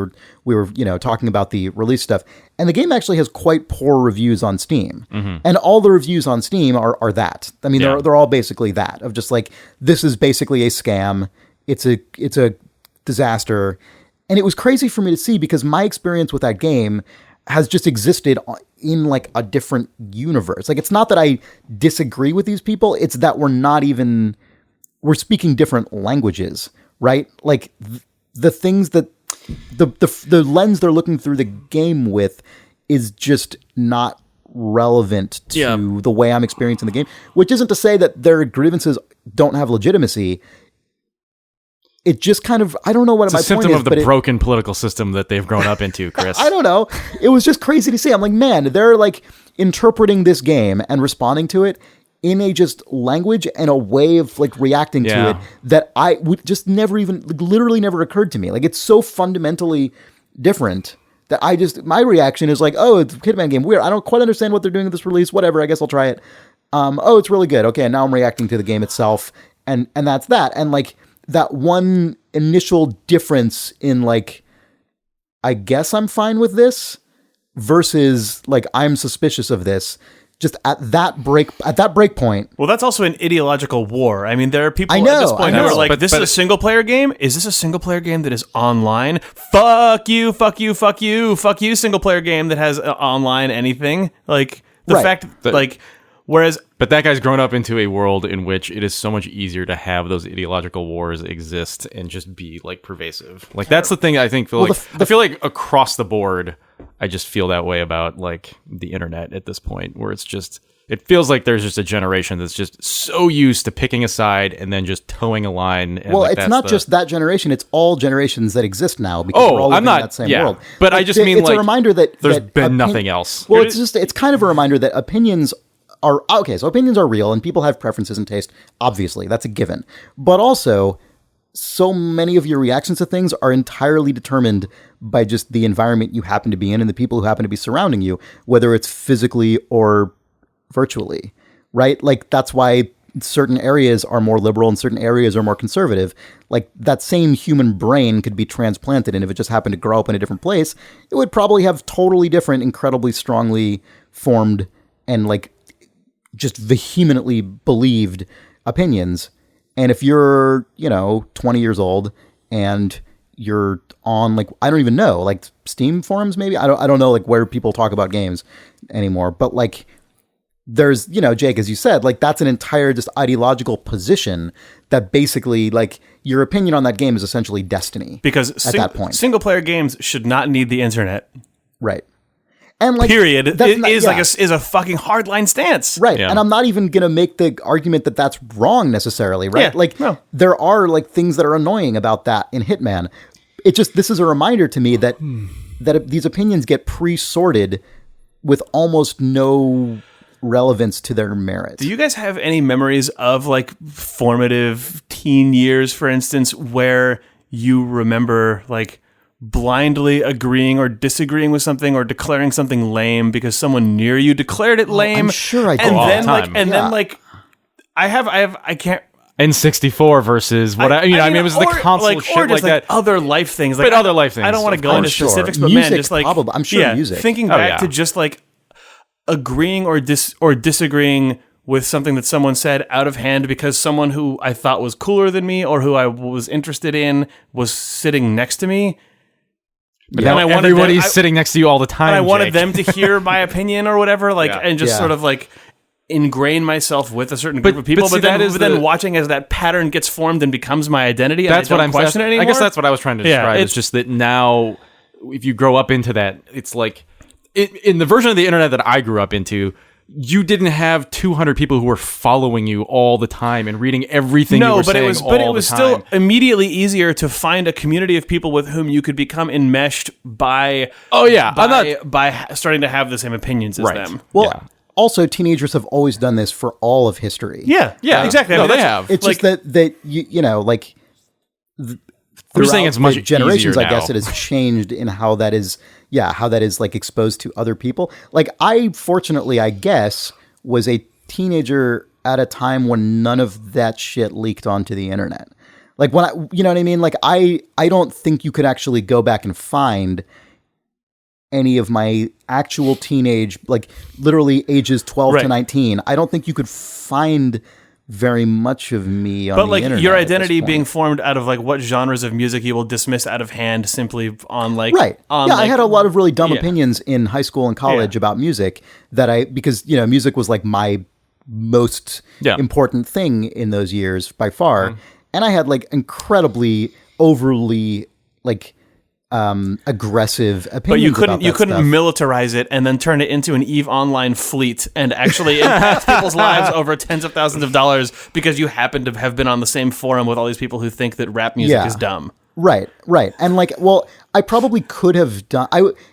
were talking about the release stuff, and the game actually has quite poor reviews on Steam, and all the reviews on Steam are that. I mean, they're all basically that of just like, this is basically a scam. It's a disaster, and it was crazy for me to see because my experience with that game has just existed in like a different universe. Like, it's not that I disagree with these people; it's that we're speaking different languages, right? Like the things that the lens they're looking through the game with is just not relevant to the way I'm experiencing the game, which isn't to say that their grievances don't have legitimacy. It just kind of, I don't know what it's my a symptom point is, of the broken political system that they've grown up into, Chris. I don't know. It was just crazy to see. I'm like, man, they're like interpreting this game and responding to it in a just language and a way of like reacting to it that I would just never even, like, literally never occurred to me. Like, it's so fundamentally different that my reaction is like, oh, it's a Hitman game. Weird. I don't quite understand what they're doing with this release. Whatever. I guess I'll try it. Oh, it's really good. Okay. And now I'm reacting to the game itself. And that's that. And like that one initial difference in like, I guess I'm fine with this versus like, I'm suspicious of this. Just at that break point. Well, that's also an ideological war. I mean, there are people at this point who are like, this is a single player game? Is this a single player game that is online? Fuck you, fuck you, fuck you, fuck you, single player game that has online anything. Like, the fact, like, whereas... But that guy's grown up into a world in which it is so much easier to have those ideological wars exist and just be, like, pervasive. Like, that's the thing I think, I feel like across the board... I just feel that way about like the internet at this point, where it's just, it feels like there's just a generation that's just so used to picking a side and then just towing a line. And well, like, it's not just that generation; it's all generations that exist now because we're all living in that same world. But I just mean it's like a reminder that there's been nothing else. Well, it's kind of a reminder that opinions are okay. So opinions are real, and people have preferences and taste. Obviously, that's a given. But also, so many of your reactions to things are entirely determined by just the environment you happen to be in and the people who happen to be surrounding you, whether it's physically or virtually, right? Like, that's why certain areas are more liberal and certain areas are more conservative. Like, that same human brain could be transplanted, and if it just happened to grow up in a different place, it would probably have totally different, incredibly strongly formed and like just vehemently believed opinions. And if you're, 20 years old and you're on like, I don't even know, like Steam forums, maybe, I don't know like where people talk about games anymore, but like there's, Jake, as you said, like that's an entire just ideological position that basically like your opinion on that game is essentially destiny. Because at that point, single player games should not need the internet. Right. And like, period. It is a fucking hardline stance. Right. Yeah. And I'm not even going to make the argument that that's wrong necessarily. Right. Yeah, there are like things that are annoying about that in Hitman. This is a reminder to me that these opinions get pre-sorted with almost no relevance to their merit. Do you guys have any memories of like formative teen years, for instance, where you remember like blindly agreeing or disagreeing with something or declaring something lame because someone near you declared it lame? I'm sure I do. I can't. N64 versus what it was the console shit or just like that. Other life things. But other life things. I don't want to go into specifics, but music, man, just like probably, I'm sure music. Thinking back to just like agreeing or disagreeing with something that someone said out of hand because someone who I thought was cooler than me or who I was interested in was sitting next to me. But now everybody's sitting next to you all the time. And I wanted Jake. them to hear my opinion or whatever, and just sort of like ingrain myself with a certain group of people, see, but then watching as that pattern gets formed and becomes my identity, that's and I what don't I'm question it anymore. I guess that's what I was trying to describe. Yeah, it's just that now, if you grow up into that, it's like in the version of the internet that I grew up into, you didn't have 200 people who were following you all the time and reading everything you were saying all the time. But it was still immediately easier to find a community of people with whom you could become enmeshed by by starting to have the same opinions as them. Well, also teenagers have always done this for all of history. Yeah, exactly. No, they have. It's just that you know, like I'm just saying it's much generations. easier I guess now. it has changed in how that is. Yeah, how that is like exposed to other people. Like I, fortunately, I guess, was a teenager at a time when none of that shit leaked onto the internet. Like when you know what I mean? Like I don't think you could actually go back and find any of my actual teenage, like literally ages 12 to 19. I don't think you could find very much of me on the internet. But your identity being formed out of like what genres of music you will dismiss out of hand simply on like I had a lot of really dumb opinions in high school and college about music because you know music was like my most important thing in those years by far, and I had like incredibly overly like aggressive opinions. But you couldn't militarize it and then turn it into an EVE Online fleet and actually impact people's lives over tens of thousands of dollars because you happen to have been on the same forum with all these people who think that rap music is dumb. Right. And like, well, I probably could have done.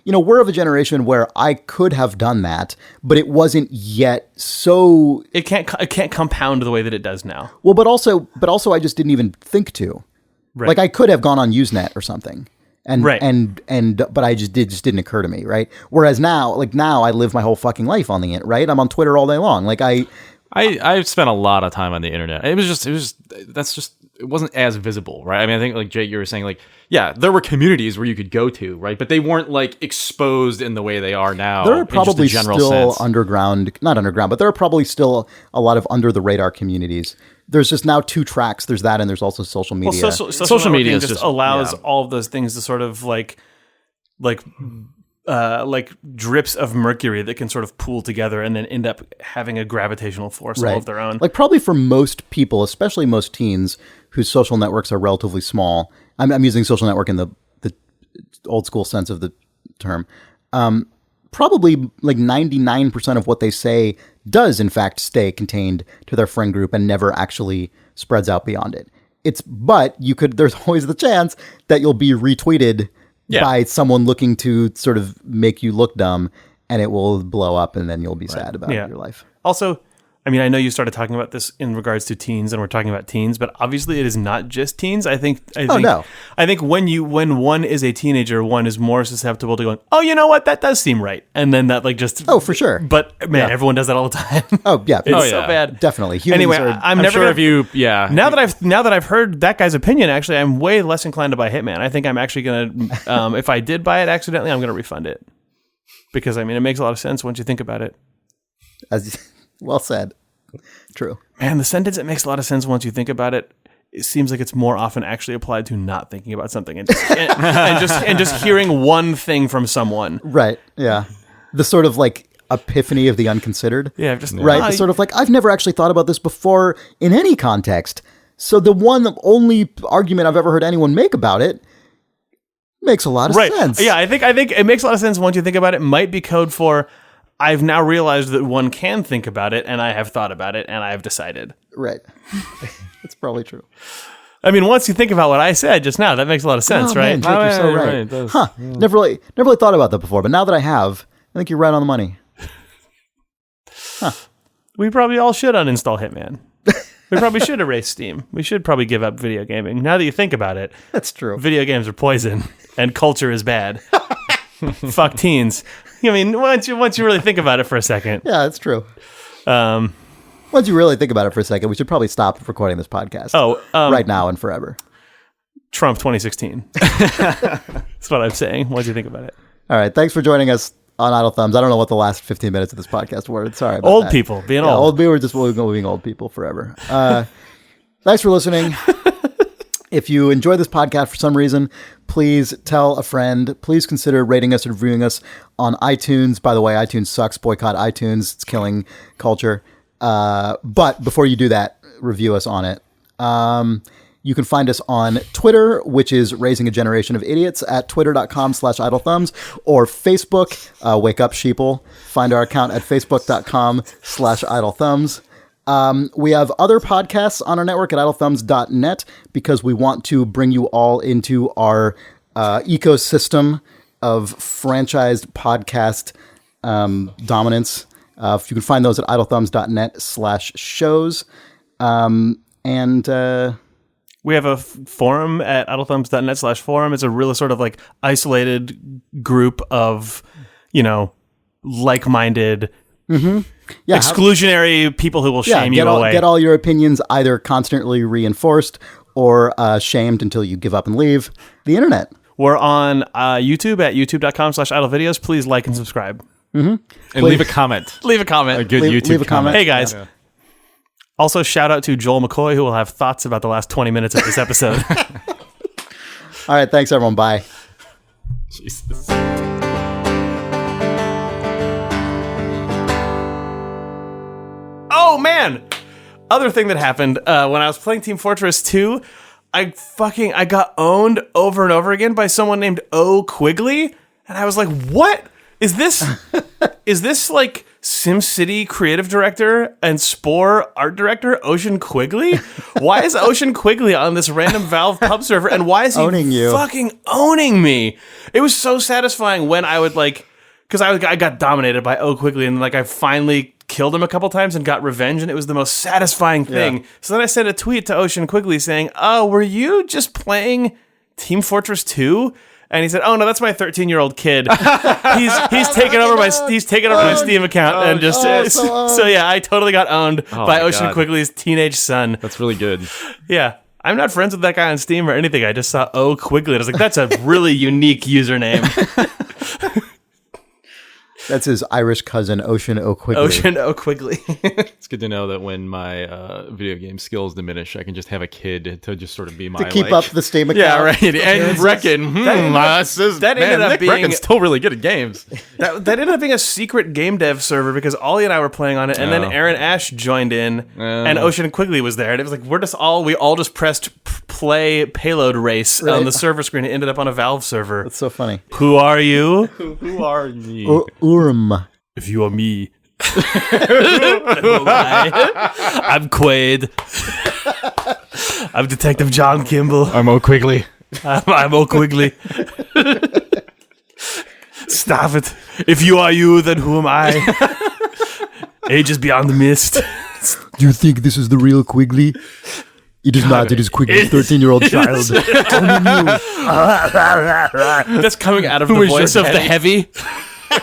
We're of a generation where I could have done that, but it wasn't yet so. It can't compound the way that it does now. Well, but also, I just didn't even think to. Right. Like I could have gone on Usenet or something. But I just didn't occur to me, right? Whereas now I live my whole fucking life on the internet, right? I'm on Twitter all day long. Like I've spent a lot of time on the internet. It wasn't as visible, right? I mean, I think like Jake, you were saying like, yeah, there were communities where you could go to, right? But they weren't like exposed in the way they are now. There are probably in just a general still sense. not underground, but there are probably still a lot of under the radar communities. There's just now two tracks. There's that, and there's also social media. Well, social media just allows all of those things to sort of like drips of mercury that can sort of pool together and then end up having a gravitational force all of their own. Like probably for most people, especially most teens whose social networks are relatively small. I'm using social network in the old school sense of the term. Probably like 99% of what they say does in fact stay contained to their friend group and never actually spreads out beyond it. But there's always the chance that you'll be retweeted by someone looking to sort of make you look dumb, and it will blow up, and then you'll be sad about your life. Also, I mean, I know you started talking about this in regards to teens, and we're talking about teens, but obviously it is not just teens. I think when one is a teenager, one is more susceptible to going, oh, you know what, that does seem right, and then that like just for sure. But man, everyone does that all the time. Oh yeah, it's so bad. Definitely. Anyway, I'm never sure if you now that I've heard that guy's opinion, actually, I'm way less inclined to buy Hitman. I think I'm actually gonna if I did buy it accidentally, I'm gonna refund it because I mean it makes a lot of sense once you think about it. Well said. True. Man, the sentence, it makes a lot of sense once you think about it. It seems like it's more often actually applied to not thinking about something and just hearing one thing from someone. Right. Yeah. The sort of like epiphany of the unconsidered. Yeah. Right. The sort of like, I've never actually thought about this before in any context. So the only argument I've ever heard anyone make about it makes a lot of sense. Yeah. I think it makes a lot of sense once you think about it. Might be code for, I've now realized that one can think about it, and I have thought about it, and I have decided. Right. That's probably true. I mean, once you think about what I said just now, that makes a lot of sense, right? Man, Jake, you're so right. Huh. Yeah. Never really thought about that before, but now that I have, I think you're right on the money. Huh. We probably all should uninstall Hitman. We probably should erase Steam. We should probably give up video gaming. Now that you think about it, that's true. Video games are poison, and culture is bad. Fuck teens. I mean, once you really think about it for a second. Yeah, that's true. Once you really think about it for a second, we should probably stop recording this podcast. Right now and forever. Trump 2016. That's what I'm saying. Once you think about it. All right. Thanks for joining us on Idle Thumbs. I don't know what the last 15 minutes of this podcast were. Sorry about old that. People being old. We're just being old people forever. Thanks for listening. If you enjoy this podcast for some reason, please tell a friend. Please consider rating us and reviewing us on iTunes. By the way, iTunes sucks. Boycott iTunes. It's killing culture. But before you do that, review us on it. You can find us on Twitter, which is Raising a Generation of Idiots, at twitter.com/idlethumbs, or Facebook, Wake Up Sheeple. Find our account at facebook.com/idlethumbs. We have other podcasts on our network at idlethumbs.net because we want to bring you all into our ecosystem of franchised podcast dominance. You can find those at idlethumbs.net/shows. We have a forum at idlethumbs.net/forum. It's a really sort of like isolated group of, like-minded, exclusionary people who will shame you away. Get all your opinions either constantly reinforced or shamed until you give up and leave the internet. We're on YouTube at youtube.com/idlevideos. Please like and subscribe. And leave a comment. Leave a comment. A good YouTube leave a comment. Hey, guys. Yeah. Also, shout out to Joel McCoy, who will have thoughts about the last 20 minutes of this episode. All right. Thanks, everyone. Bye. Jesus. Oh, man. Other thing that happened when I was playing Team Fortress 2, I got owned over and over again by someone named Quigley. And I was like, what? Is this like SimCity creative director and Spore art director Ocean Quigley? Why is Ocean Quigley on this random Valve pub server, and why is he fucking owning me? It was so satisfying when I would because I got dominated by Quigley, and I finally killed him a couple times and got revenge, and it was the most satisfying thing. Yeah. So then I sent a tweet to Ocean Quigley saying, "Oh, were you just playing Team Fortress 2?" And he said, "Oh no, that's my 13-year-old kid. He's taken over my Steam account and just so yeah, I totally got owned by Ocean Quigley's teenage son. That's really good. Yeah, I'm not friends with that guy on Steam or anything. I just saw Quigley. I was like, that's a really unique username. That's his Irish cousin, Ocean O'Quigley. Ocean O'Quigley. It's good to know that when my video game skills diminish, I can just have a kid to just sort of be my to keep up the Steam account. Yeah, right. And reckon that ended up being Reckon's still really good at games. That ended up being a secret game dev server because Ollie and I were playing on it, and then Aaron Ash joined in, and Ocean Quigley was there, and it was like we all just pressed play payload race on the server screen. It ended up on a Valve server. That's so funny. Who are you? Who are me? If you are me. I'm Quaid. I'm Detective John Kimball. I'm O'Quigley. I'm O'Quigley. Stop it. If you are you, then who am I? Ages beyond the mist. Do you think this is the real Quigley? It is not. It is Quigley's 13-year-old child. That's coming out of the voice of the heavy.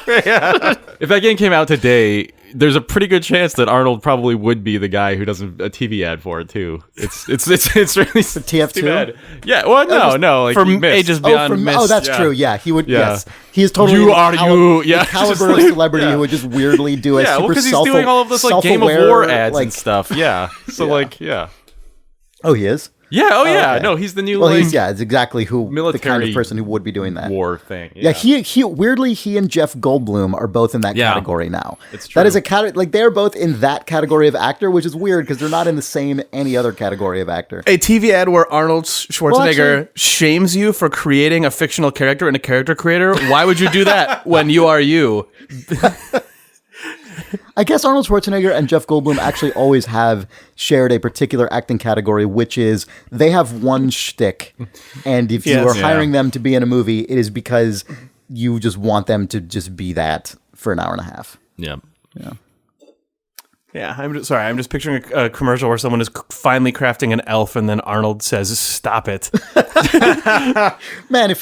Yeah. If that game came out today, there's a pretty good chance that Arnold probably would be the guy who does a TV ad for it too. It's really the TF2. Yeah. Well, no, like from Ages Beyond Mist. Oh, that's true. Yeah, he would. Yeah. Yes, he is totally. The caliber of celebrity who would just weirdly do a super because he's doing all of this like Game of War ads and stuff. Yeah. So Oh, he is. Yeah. Oh, yeah. Okay. No, he's the new. Well, it's exactly the kind of person who would be doing that war thing. Yeah, he weirdly he and Jeff Goldblum are both in that category now. It's true. That is a category they're both in that category of actor, which is weird because they're not in the same any other category of actor. A TV ad where Arnold Schwarzenegger shames you for creating a fictional character in a character creator. Why would you do that when you are you? I guess Arnold Schwarzenegger and Jeff Goldblum actually always have shared a particular acting category, which is they have one shtick. And if you are hiring them to be in a movie, it is because you just want them to just be that for an hour and a half. Yeah. Yeah. Yeah, I'm just picturing a commercial where someone is finally crafting an elf and then Arnold says, "Stop it." Man, if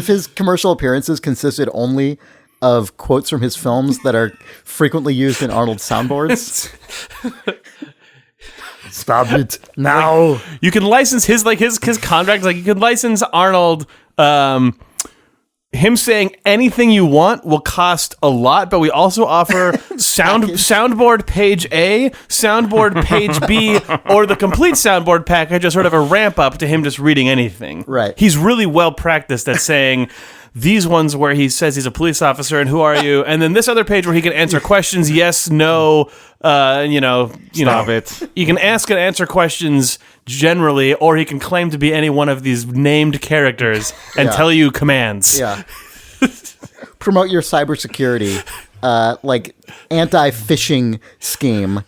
his commercial appearances consisted only of quotes from his films that are frequently used in Arnold's soundboards. Stop it now. You can license his contract. Like you can license Arnold. Him saying anything you want will cost a lot, but we also offer soundboard page A, soundboard page B, or the complete soundboard package as sort of a ramp up to him just reading anything. Right. He's really well practiced at saying these ones where he says he's a police officer and who are you, and then this other page where he can answer questions, yes, no, Stop it. You can ask and answer questions generally, or he can claim to be any one of these named characters and tell you commands. Yeah. Promote your cybersecurity, like anti-phishing scheme,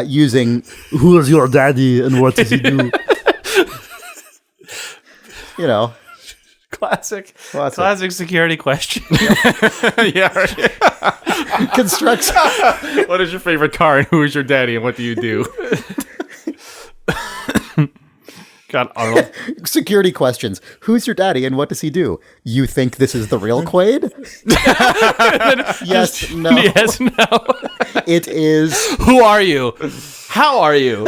using "Who is your daddy and what does he do?" You know, Classic security question. Yeah. constructs. What is your favorite car and who is your daddy and what do you do? God, Arnold. Security questions. Who's your daddy and what does he do? You think this is the real Quaid? Yes, no. Yes, no. It is. Who are you? How are you?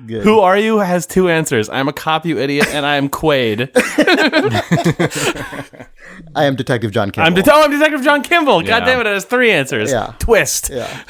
Good. Who are you has two answers. I'm a cop, you idiot, and I am Quaid. I am Detective John Campbell. I'm Detective John Kimball. God damn it has three answers. Yeah. Twist. Yeah.